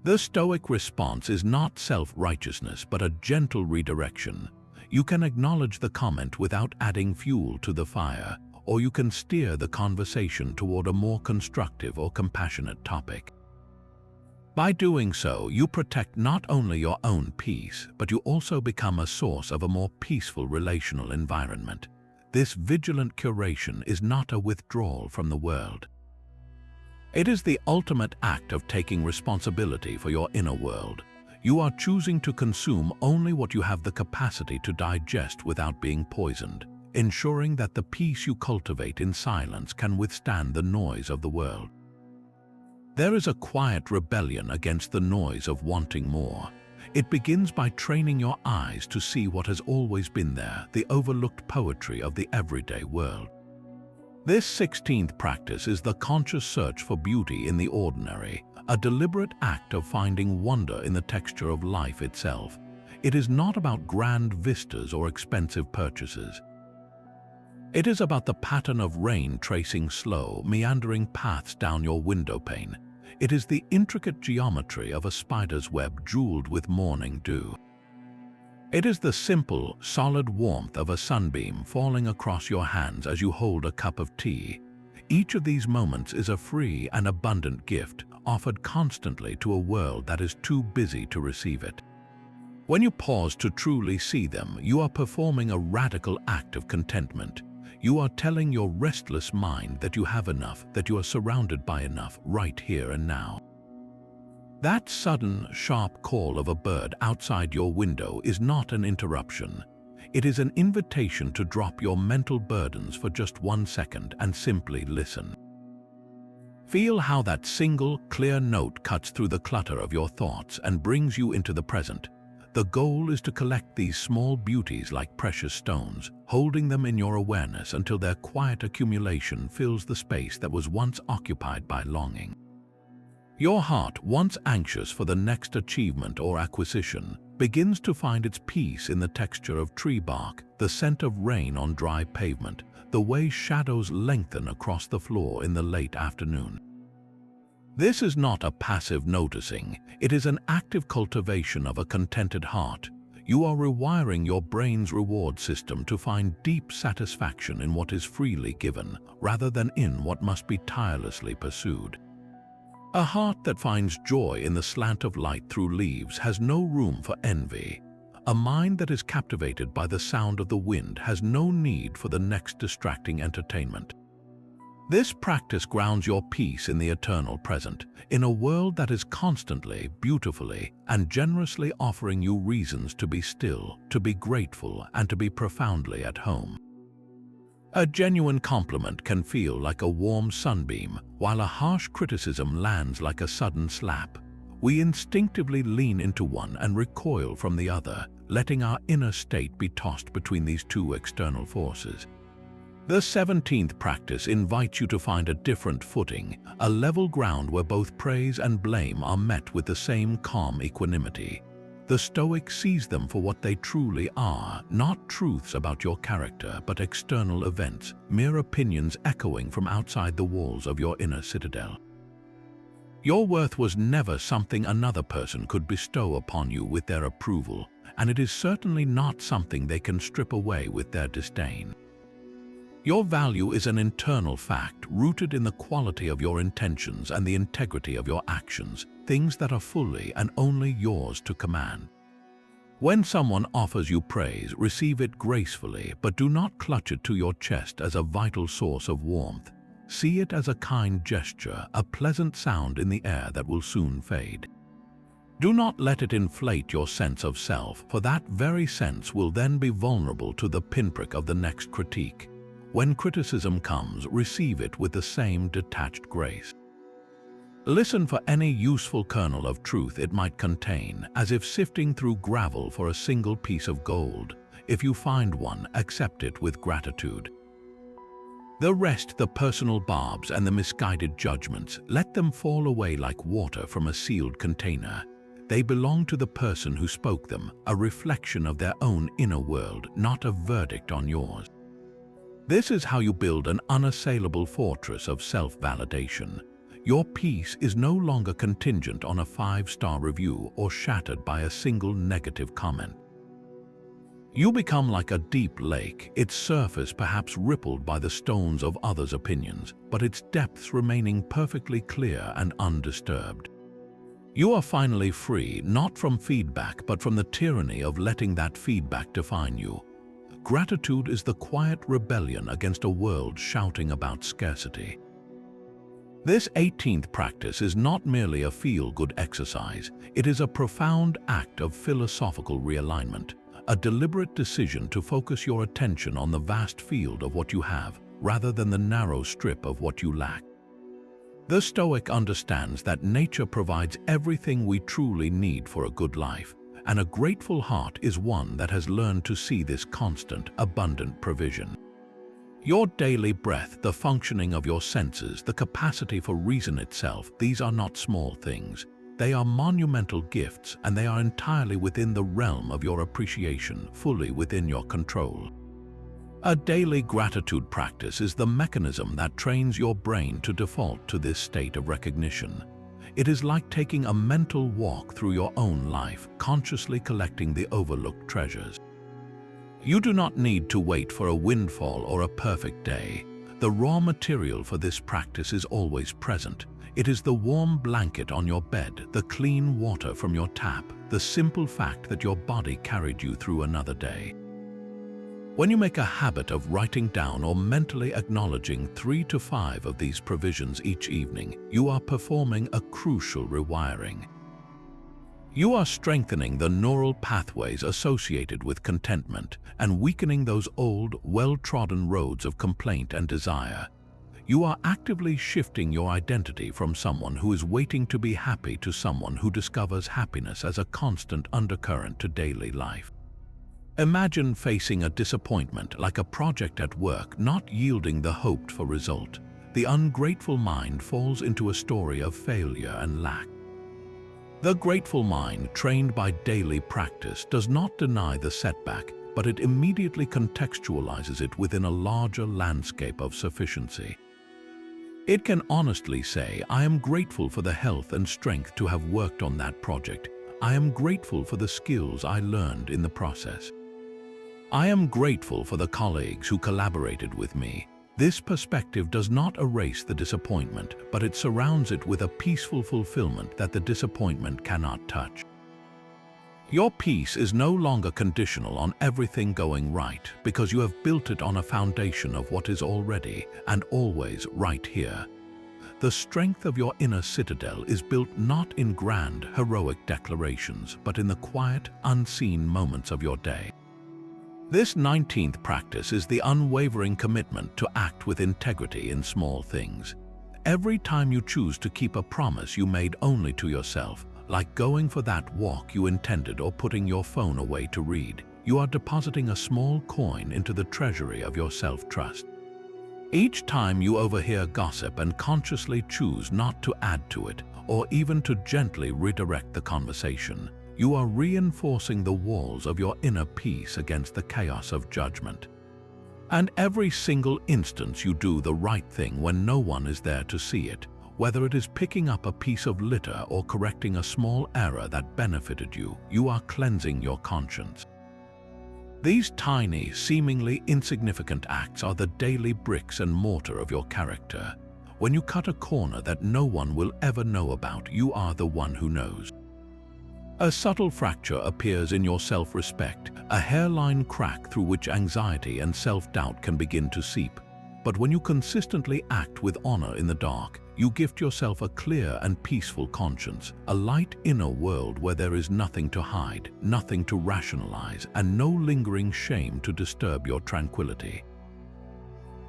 S1: The Stoic response is not self-righteousness, but a gentle redirection. You can acknowledge the comment without adding fuel to the fire, or you can steer the conversation toward a more constructive or compassionate topic. By doing so, you protect not only your own peace, but you also become a source of a more peaceful relational environment. This vigilant curation is not a withdrawal from the world. It is the ultimate act of taking responsibility for your inner world. You are choosing to consume only what you have the capacity to digest without being poisoned, ensuring that the peace you cultivate in silence can withstand the noise of the world. There is a quiet rebellion against the noise of wanting more. It begins by training your eyes to see what has always been there, the overlooked poetry of the everyday world. This 16th practice is the conscious search for beauty in the ordinary, a deliberate act of finding wonder in the texture of life itself. It is not about grand vistas or expensive purchases. It is about the pattern of rain tracing slow, meandering paths down your window pane. It is the intricate geometry of a spider's web jeweled with morning dew. It is the simple, solid warmth of a sunbeam falling across your hands as you hold a cup of tea. Each of these moments is a free and abundant gift, offered constantly to a world that is too busy to receive it. When you pause to truly see them, you are performing a radical act of contentment. You are telling your restless mind that you have enough, that you are surrounded by enough right here and now. That sudden, sharp call of a bird outside your window is not an interruption. It is an invitation to drop your mental burdens for just 1 second and simply listen. Feel how that single, clear note cuts through the clutter of your thoughts and brings you into the present. The goal is to collect these small beauties like precious stones, holding them in your awareness until their quiet accumulation fills the space that was once occupied by longing. Your heart, once anxious for the next achievement or acquisition, begins to find its peace in the texture of tree bark, the scent of rain on dry pavement, the way shadows lengthen across the floor in the late afternoon. This is not a passive noticing, it is an active cultivation of a contented heart. You are rewiring your brain's reward system to find deep satisfaction in what is freely given, rather than in what must be tirelessly pursued. A heart that finds joy in the slant of light through leaves has no room for envy. A mind that is captivated by the sound of the wind has no need for the next distracting entertainment. This practice grounds your peace in the eternal present, in a world that is constantly, beautifully, and generously offering you reasons to be still, to be grateful, and to be profoundly at home. A genuine compliment can feel like a warm sunbeam, while a harsh criticism lands like a sudden slap. We instinctively lean into one and recoil from the other, letting our inner state be tossed between these two external forces. The 17th practice invites you to find a different footing, a level ground where both praise and blame are met with the same calm equanimity. The Stoic sees them for what they truly are, not truths about your character, but external events, mere opinions echoing from outside the walls of your inner citadel. Your worth was never something another person could bestow upon you with their approval, and it is certainly not something they can strip away with their disdain. Your value is an internal fact rooted in the quality of your intentions and the integrity of your actions, things that are fully and only yours to command. When someone offers you praise, receive it gracefully, but do not clutch it to your chest as a vital source of warmth. See it as a kind gesture, a pleasant sound in the air that will soon fade. Do not let it inflate your sense of self, for that very sense will then be vulnerable to the pinprick of the next critique. When criticism comes, receive it with the same detached grace. Listen for any useful kernel of truth it might contain, as if sifting through gravel for a single piece of gold. If you find one, accept it with gratitude. The rest, the personal barbs and the misguided judgments, let them fall away like water from a sealed container. They belong to the person who spoke them, a reflection of their own inner world, not a verdict on yours. This is how you build an unassailable fortress of self-validation. Your peace is no longer contingent on a 5-star review or shattered by a single negative comment. You become like a deep lake, its surface perhaps rippled by the stones of others' opinions, but its depths remaining perfectly clear and undisturbed. You are finally free, not from feedback, but from the tyranny of letting that feedback define you. Gratitude is the quiet rebellion against a world shouting about scarcity. This 18th practice is not merely a feel-good exercise, it is a profound act of philosophical realignment, a deliberate decision to focus your attention on the vast field of what you have, rather than the narrow strip of what you lack. The Stoic understands that nature provides everything we truly need for a good life, and a grateful heart is one that has learned to see this constant, abundant provision. Your daily breath, the functioning of your senses, the capacity for reason itself, these are not small things. They are monumental gifts, and they are entirely within the realm of your appreciation, fully within your control. A daily gratitude practice is the mechanism that trains your brain to default to this state of recognition. It is like taking a mental walk through your own life, consciously collecting the overlooked treasures. You do not need to wait for a windfall or a perfect day. The raw material for this practice is always present. It is the warm blanket on your bed, the clean water from your tap, the simple fact that your body carried you through another day. When you make a habit of writing down or mentally acknowledging 3 to 5 of these provisions each evening, you are performing a crucial rewiring. You are strengthening the neural pathways associated with contentment and weakening those old, well-trodden roads of complaint and desire. You are actively shifting your identity from someone who is waiting to be happy to someone who discovers happiness as a constant undercurrent to daily life. Imagine facing a disappointment like a project at work not yielding the hoped-for result. The ungrateful mind falls into a story of failure and lack. The grateful mind, trained by daily practice, does not deny the setback, but it immediately contextualizes it within a larger landscape of sufficiency. It can honestly say, I am grateful for the health and strength to have worked on that project. I am grateful for the skills I learned in the process. I am grateful for the colleagues who collaborated with me. This perspective does not erase the disappointment, but it surrounds it with a peaceful fulfillment that the disappointment cannot touch. Your peace is no longer conditional on everything going right because you have built it on a foundation of what is already and always right here. The strength of your inner citadel is built not in grand, heroic declarations, but in the quiet, unseen moments of your day. This 19th practice is the unwavering commitment to act with integrity in small things. Every time you choose to keep a promise you made only to yourself, like going for that walk you intended or putting your phone away to read, you are depositing a small coin into the treasury of your self-trust. Each time you overhear gossip and consciously choose not to add to it, or even to gently redirect the conversation, you are reinforcing the walls of your inner peace against the chaos of judgment. And every single instance you do the right thing when no one is there to see it, whether it is picking up a piece of litter or correcting a small error that benefited you, you are cleansing your conscience. These tiny, seemingly insignificant acts are the daily bricks and mortar of your character. When you cut a corner that no one will ever know about, you are the one who knows. A subtle fracture appears in your self-respect, a hairline crack through which anxiety and self-doubt can begin to seep. But when you consistently act with honor in the dark, you gift yourself a clear and peaceful conscience, a light inner world where there is nothing to hide, nothing to rationalize, and no lingering shame to disturb your tranquility.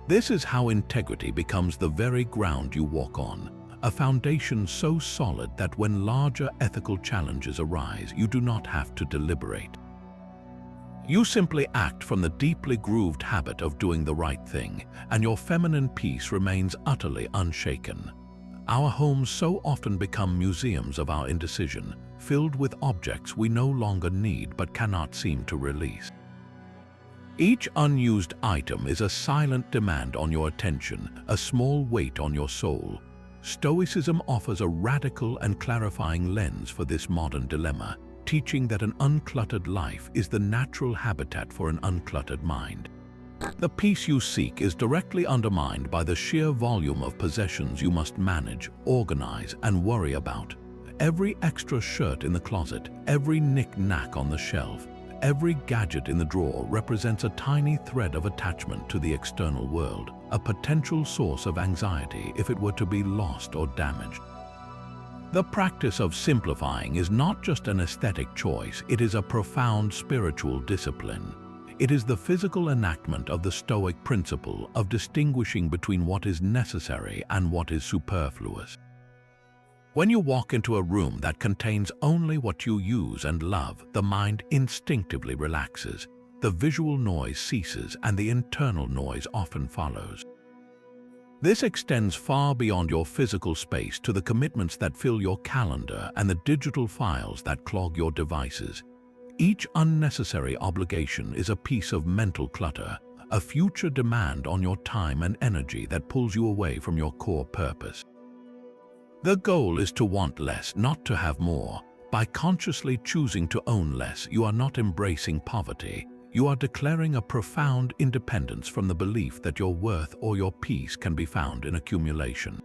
S1: This is how integrity becomes the very ground you walk on, a foundation so solid that when larger ethical challenges arise, you do not have to deliberate. You simply act from the deeply grooved habit of doing the right thing, and your feminine peace remains utterly unshaken. Our homes so often become museums of our indecision, filled with objects we no longer need but cannot seem to release. Each unused item is a silent demand on your attention, a small weight on your soul. Stoicism offers a radical and clarifying lens for this modern dilemma, teaching that an uncluttered life is the natural habitat for an uncluttered mind. The peace you seek is directly undermined by the sheer volume of possessions you must manage, organize, and worry about. Every extra shirt in the closet, every knick-knack on the shelf, every gadget in the drawer represents a tiny thread of attachment to the external world, a potential source of anxiety if it were to be lost or damaged. The practice of simplifying is not just an aesthetic choice, it is a profound spiritual discipline. It is the physical enactment of the Stoic principle of distinguishing between what is necessary and what is superfluous. When you walk into a room that contains only what you use and love, the mind instinctively relaxes, the visual noise ceases, and the internal noise often follows. This extends far beyond your physical space to the commitments that fill your calendar and the digital files that clog your devices. Each unnecessary obligation is a piece of mental clutter, a future demand on your time and energy that pulls you away from your core purpose. The goal is to want less, not to have more. By consciously choosing to own less, you are not embracing poverty. You are declaring a profound independence from the belief that your worth or your peace can be found in accumulation.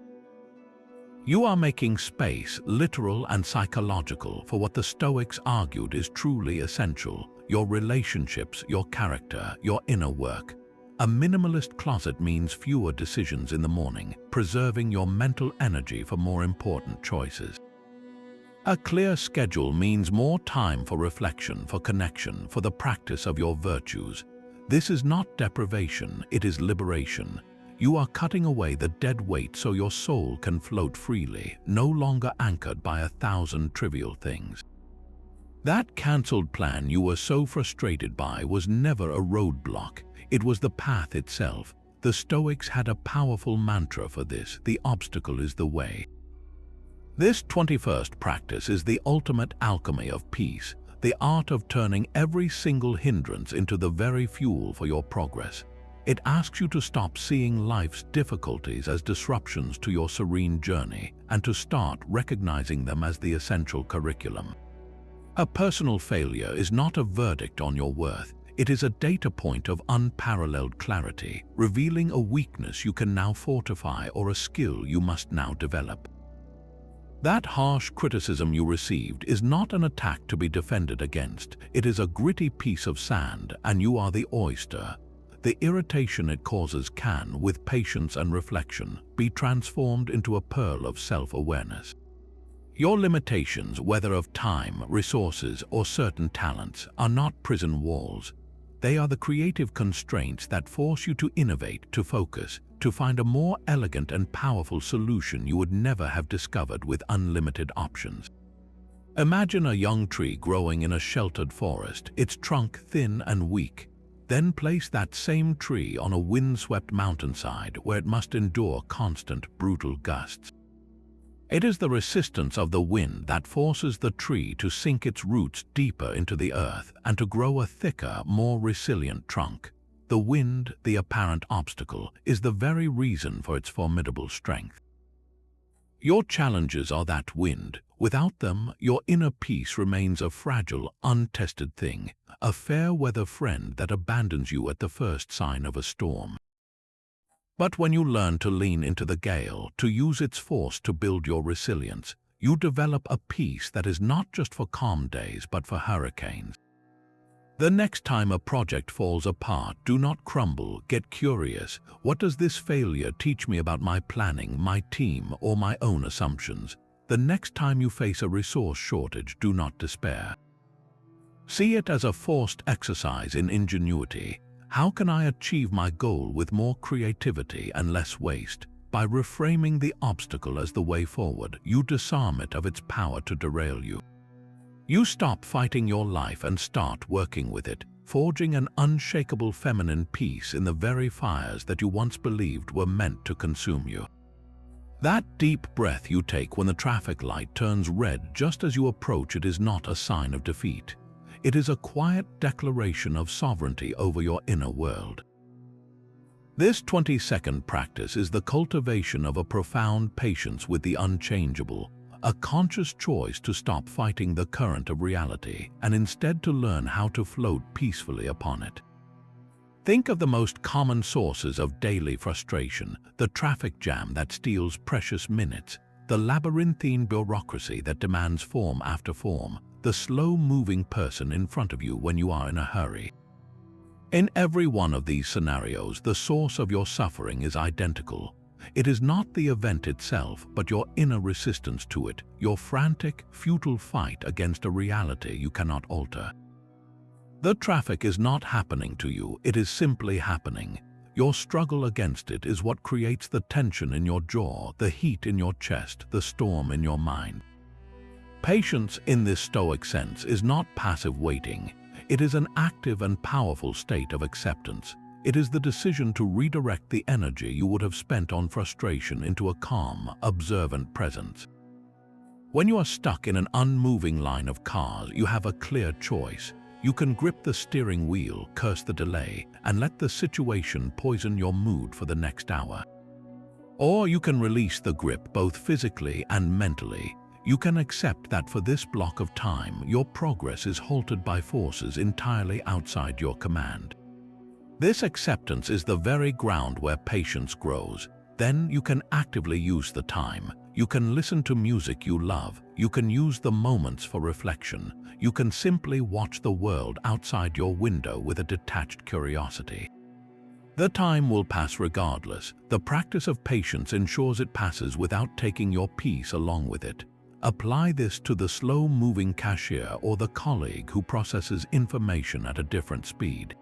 S1: You are making space, literal and psychological, for what the Stoics argued is truly essential: your relationships, your character, your inner work. A minimalist closet means fewer decisions in the morning, preserving your mental energy for more important choices. A clear schedule means more time for reflection, for connection, for the practice of your virtues. This is not deprivation, it is liberation. You are cutting away the dead weight so your soul can float freely, no longer anchored by 1,000 trivial things. That cancelled plan you were so frustrated by was never a roadblock, it was the path itself. The Stoics had a powerful mantra for this: the obstacle is the way. This 21st practice is the ultimate alchemy of peace, the art of turning every single hindrance into the very fuel for your progress. It asks you to stop seeing life's difficulties as disruptions to your serene journey and to start recognizing them as the essential curriculum. A personal failure is not a verdict on your worth. It is a data point of unparalleled clarity, revealing a weakness you can now fortify or a skill you must now develop. That harsh criticism you received is not an attack to be defended against. It is a gritty piece of sand, and you are the oyster. The irritation it causes can, with patience and reflection, be transformed into a pearl of self-awareness. Your limitations, whether of time, resources, or certain talents, are not prison walls. They are the creative constraints that force you to innovate, to focus, to find a more elegant and powerful solution you would never have discovered with unlimited options. Imagine a young tree growing in a sheltered forest, its trunk thin and weak. Then place that same tree on a windswept mountainside where it must endure constant, brutal gusts. It is the resistance of the wind that forces the tree to sink its roots deeper into the earth and to grow a thicker, more resilient trunk. The wind, the apparent obstacle, is the very reason for its formidable strength. Your challenges are that wind. Without them, your inner peace remains a fragile, untested thing, a fair-weather friend that abandons you at the first sign of a storm. But when you learn to lean into the gale, to use its force to build your resilience, you develop a peace that is not just for calm days but for hurricanes. The next time a project falls apart, do not crumble, get curious. What does this failure teach me about my planning, my team, or my own assumptions? The next time you face a resource shortage, do not despair. See it as a forced exercise in ingenuity. How can I achieve my goal with more creativity and less waste? By reframing the obstacle as the way forward, you disarm it of its power to derail you. You stop fighting your life and start working with it, forging an unshakable feminine peace in the very fires that you once believed were meant to consume you. That deep breath you take when the traffic light turns red just as you approach it is not a sign of defeat. It is a quiet declaration of sovereignty over your inner world. This 20-second practice is the cultivation of a profound patience with the unchangeable, a conscious choice to stop fighting the current of reality and instead to learn how to float peacefully upon it. Think of the most common sources of daily frustration: the traffic jam that steals precious minutes, the labyrinthine bureaucracy that demands form after form, the slow-moving person in front of you when you are in a hurry. In every one of these scenarios, the source of your suffering is identical. It is not the event itself, but your inner resistance to it, your frantic, futile fight against a reality you cannot alter. The traffic is not happening to you, it is simply happening. Your struggle against it is what creates the tension in your jaw, the heat in your chest, the storm in your mind. Patience in this Stoic sense is not passive waiting. It is an active and powerful state of acceptance. It is the decision to redirect the energy you would have spent on frustration into a calm, observant presence. When you are stuck in an unmoving line of cars, you have a clear choice. You can grip the steering wheel, curse the delay, and let the situation poison your mood for the next hour. Or you can release the grip both physically and mentally. You can accept that for this block of time, your progress is halted by forces entirely outside your command. This acceptance is the very ground where patience grows. Then you can actively use the time. You can listen to music you love. You can use the moments for reflection. You can simply watch the world outside your window with a detached curiosity. The time will pass regardless. The practice of patience ensures it passes without taking your peace along with it. Apply this to the slow-moving cashier or the colleague who processes information at a different speed.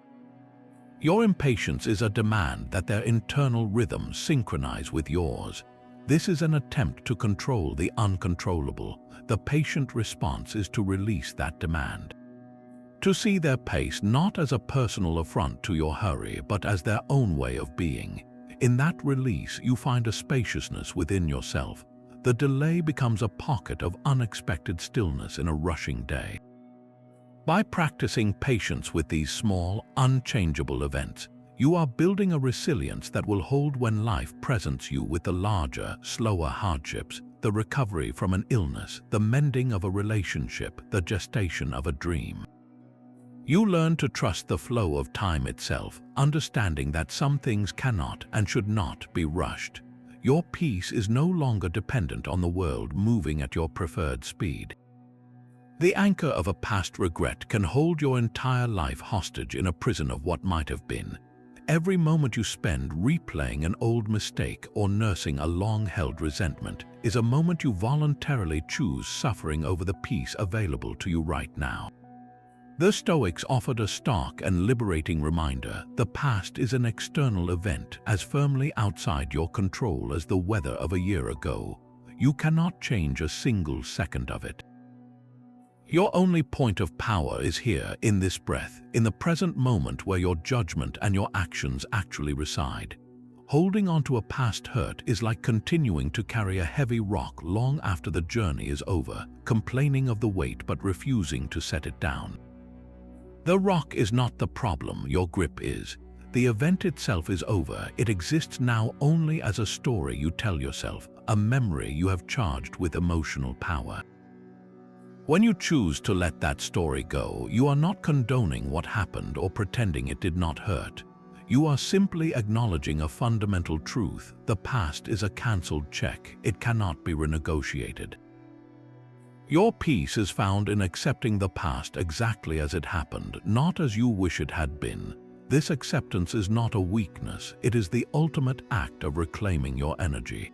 S1: Your impatience is a demand that their internal rhythms synchronize with yours. This is an attempt to control the uncontrollable. The patient response is to release that demand. To see their pace not as a personal affront to your hurry, but as their own way of being. In that release, you find a spaciousness within yourself. The delay becomes a pocket of unexpected stillness in a rushing day. By practicing patience with these small, unchangeable events, You are building a resilience that will hold when life presents you with the larger, slower hardships, the recovery from an illness, the mending of a relationship, the gestation of a dream. You learn to trust the flow of time itself, understanding that some things cannot and should not be rushed. Your peace is no longer dependent on the world moving at your preferred speed. The anchor of a past regret can hold your entire life hostage in a prison of what might have been. Every moment you spend replaying an old mistake or nursing a long-held resentment is a moment you voluntarily choose suffering over the peace available to you right now. The Stoics offered a stark and liberating reminder: the past is an external event as firmly outside your control as the weather of a year ago. You cannot change a single second of it. Your only point of power is here, in this breath, in the present moment where your judgment and your actions actually reside. Holding on to a past hurt is like continuing to carry a heavy rock long after the journey is over, complaining of the weight but refusing to set it down. The rock is not the problem, your grip is. The event itself is over. It exists now only as a story you tell yourself, a memory you have charged with emotional power. When you choose to let that story go, you are not condoning what happened or pretending it did not hurt. You are simply acknowledging a fundamental truth: the past is a cancelled check. It cannot be renegotiated. Your peace is found in accepting the past exactly as it happened, not as you wish it had been. This acceptance is not a weakness, it is the ultimate act of reclaiming your energy.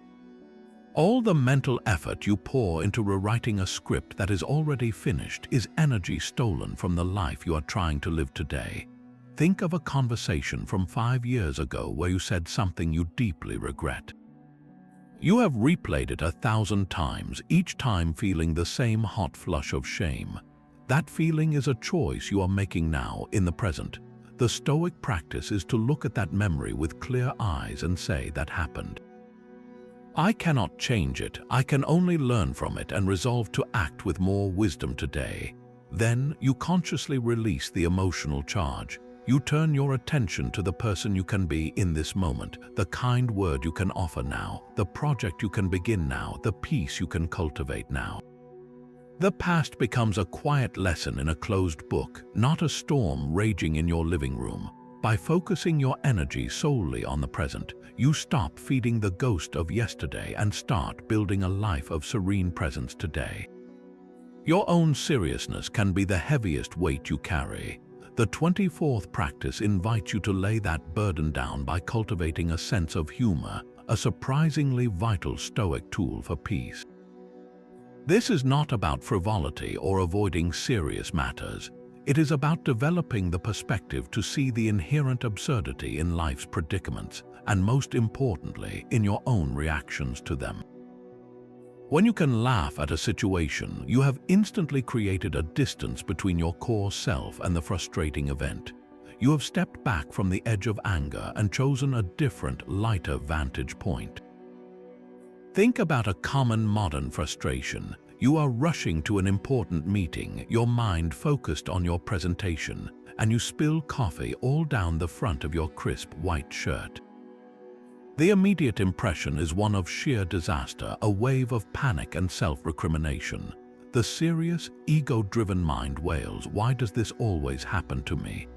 S1: All the mental effort you pour into rewriting a script that is already finished is energy stolen from the life you are trying to live today. Think of a conversation from 5 years ago where you said something you deeply regret. You have replayed it 1,000 times, each time feeling the same hot flush of shame. That feeling is a choice you are making now, in the present. The Stoic practice is to look at that memory with clear eyes and say, that happened. I cannot change it. I can only learn from it and resolve to act with more wisdom today. Then you consciously release the emotional charge. You turn your attention to the person you can be in this moment, the kind word you can offer now, the project you can begin now, the peace you can cultivate now. The past becomes a quiet lesson in a closed book, not a storm raging in your living room. By focusing your energy solely on the present, you stop feeding the ghost of yesterday and start building a life of serene presence today. Your own seriousness can be the heaviest weight you carry. The 24th practice invites you to lay that burden down by cultivating a sense of humor, a surprisingly vital Stoic tool for peace. This is not about frivolity or avoiding serious matters. It is about developing the perspective to see the inherent absurdity in life's predicaments, and most importantly, in your own reactions to them. When you can laugh at a situation, you have instantly created a distance between your core self and the frustrating event. You have stepped back from the edge of anger and chosen a different, lighter vantage point. Think about a common modern frustration. You are rushing to an important meeting, your mind focused on your presentation, and you spill coffee all down the front of your crisp white shirt. The immediate impression is one of sheer disaster, a wave of panic and self-recrimination. The serious, ego-driven mind wails, "Why does this always happen to me?"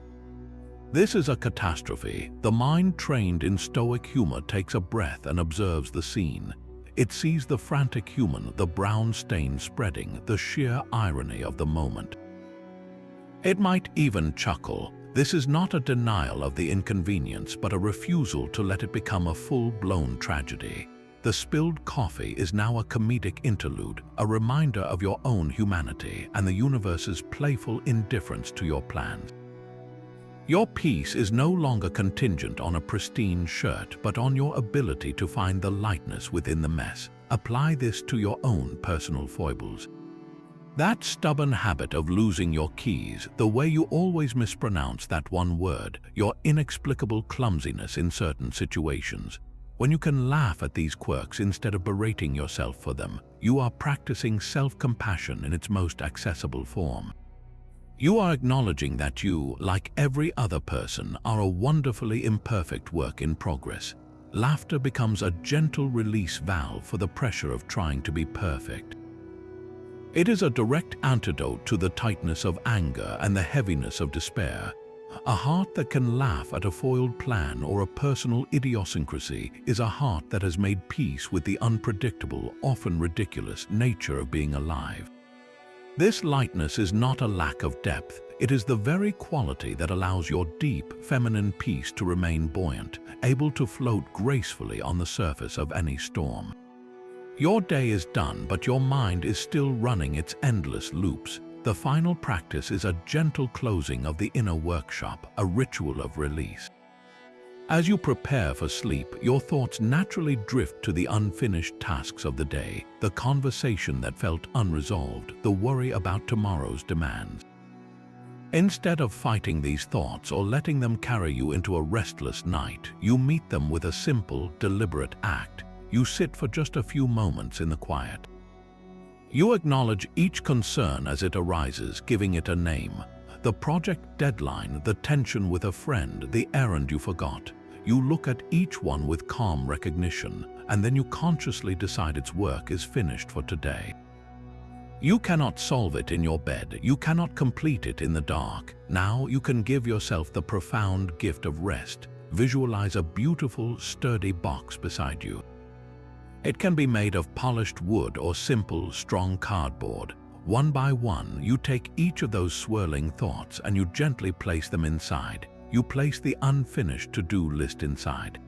S1: This is a catastrophe. The mind trained in Stoic humor takes a breath and observes the scene. It sees the frantic human, the brown stain spreading, the sheer irony of the moment. It might even chuckle. This is not a denial of the inconvenience, but a refusal to let it become a full-blown tragedy. The spilled coffee is now a comedic interlude, a reminder of your own humanity and the universe's playful indifference to your plans. Your peace is no longer contingent on a pristine shirt, but on your ability to find the lightness within the mess. Apply this to your own personal foibles. That stubborn habit of losing your keys, the way you always mispronounce that one word, your inexplicable clumsiness in certain situations. When you can laugh at these quirks instead of berating yourself for them, you are practicing self-compassion in its most accessible form. You are acknowledging that you, like every other person, are a wonderfully imperfect work in progress. Laughter becomes a gentle release valve for the pressure of trying to be perfect. It is a direct antidote to the tightness of anger and the heaviness of despair. A heart that can laugh at a foiled plan or a personal idiosyncrasy is a heart that has made peace with the unpredictable, often ridiculous, nature of being alive. This lightness is not a lack of depth. It is the very quality that allows your deep, feminine peace to remain buoyant, able to float gracefully on the surface of any storm. Your day is done, but your mind is still running its endless loops. The final practice is a gentle closing of the inner workshop, a ritual of release. As you prepare for sleep, your thoughts naturally drift to the unfinished tasks of the day, the conversation that felt unresolved, the worry about tomorrow's demands. Instead of fighting these thoughts or letting them carry you into a restless night, you meet them with a simple, deliberate act. You sit for just a few moments in the quiet. You acknowledge each concern as it arises, giving it a name. The project deadline, the tension with a friend, the errand you forgot. You look at each one with calm recognition, and then you consciously decide its work is finished for today. You cannot solve it in your bed. You cannot complete it in the dark. Now you can give yourself the profound gift of rest. Visualize a beautiful, sturdy box beside you. It can be made of polished wood or simple, strong cardboard. One by one, you take each of those swirling thoughts and you gently place them inside. You place the unfinished to-do list inside.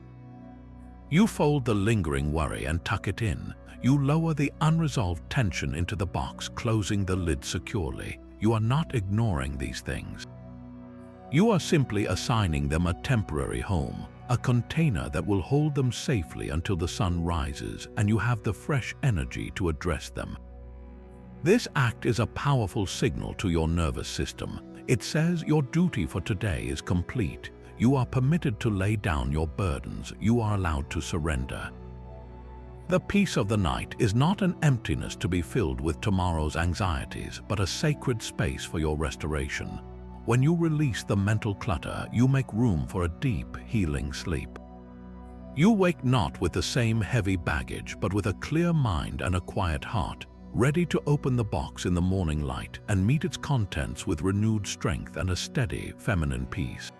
S1: You fold the lingering worry and tuck it in. You lower the unresolved tension into the box, closing the lid securely. You are not ignoring these things. You are simply assigning them a temporary home, a container that will hold them safely until the sun rises and you have the fresh energy to address them. This act is a powerful signal to your nervous system. It says your duty for today is complete. You are permitted to lay down your burdens. You are allowed to surrender. The peace of the night is not an emptiness to be filled with tomorrow's anxieties, but a sacred space for your restoration. When you release the mental clutter, you make room for a deep, healing sleep. You wake not with the same heavy baggage, but with a clear mind and a quiet heart, ready to open the box in the morning light and meet its contents with renewed strength and a steady, feminine peace.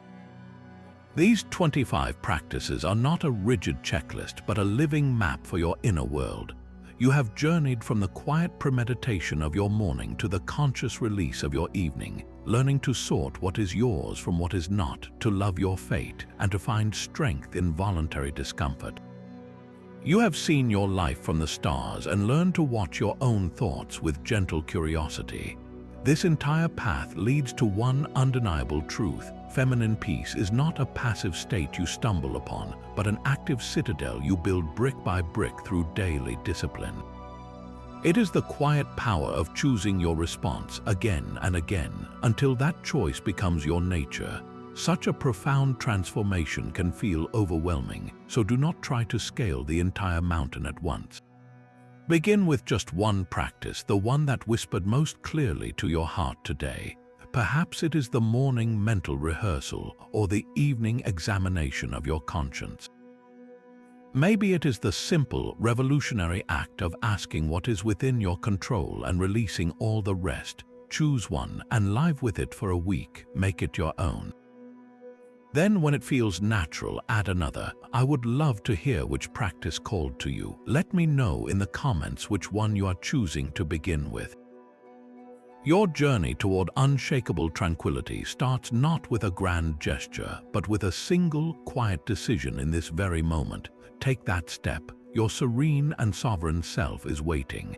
S1: These 25 practices are not a rigid checklist, but a living map for your inner world. You have journeyed from the quiet premeditation of your morning to the conscious release of your evening, learning to sort what is yours from what is not, to love your fate, and to find strength in voluntary discomfort. You have seen your life from the stars and learned to watch your own thoughts with gentle curiosity. This entire path leads to one undeniable truth. Feminine peace is not a passive state you stumble upon, but an active citadel you build brick by brick through daily discipline. It is the quiet power of choosing your response again and again until that choice becomes your nature. Such a profound transformation can feel overwhelming, so do not try to scale the entire mountain at once. Begin with just one practice, the one that whispered most clearly to your heart today. Perhaps it is the morning mental rehearsal or the evening examination of your conscience. Maybe it is the simple, revolutionary act of asking what is within your control and releasing all the rest. Choose one and live with it for a week. Make it your own. Then, when it feels natural, add another. I would love to hear which practice called to you. Let me know in the comments which one you are choosing to begin with. Your journey toward unshakable tranquility starts not with a grand gesture, but with a single, quiet decision in this very moment. Take that step. Your serene and sovereign self is waiting.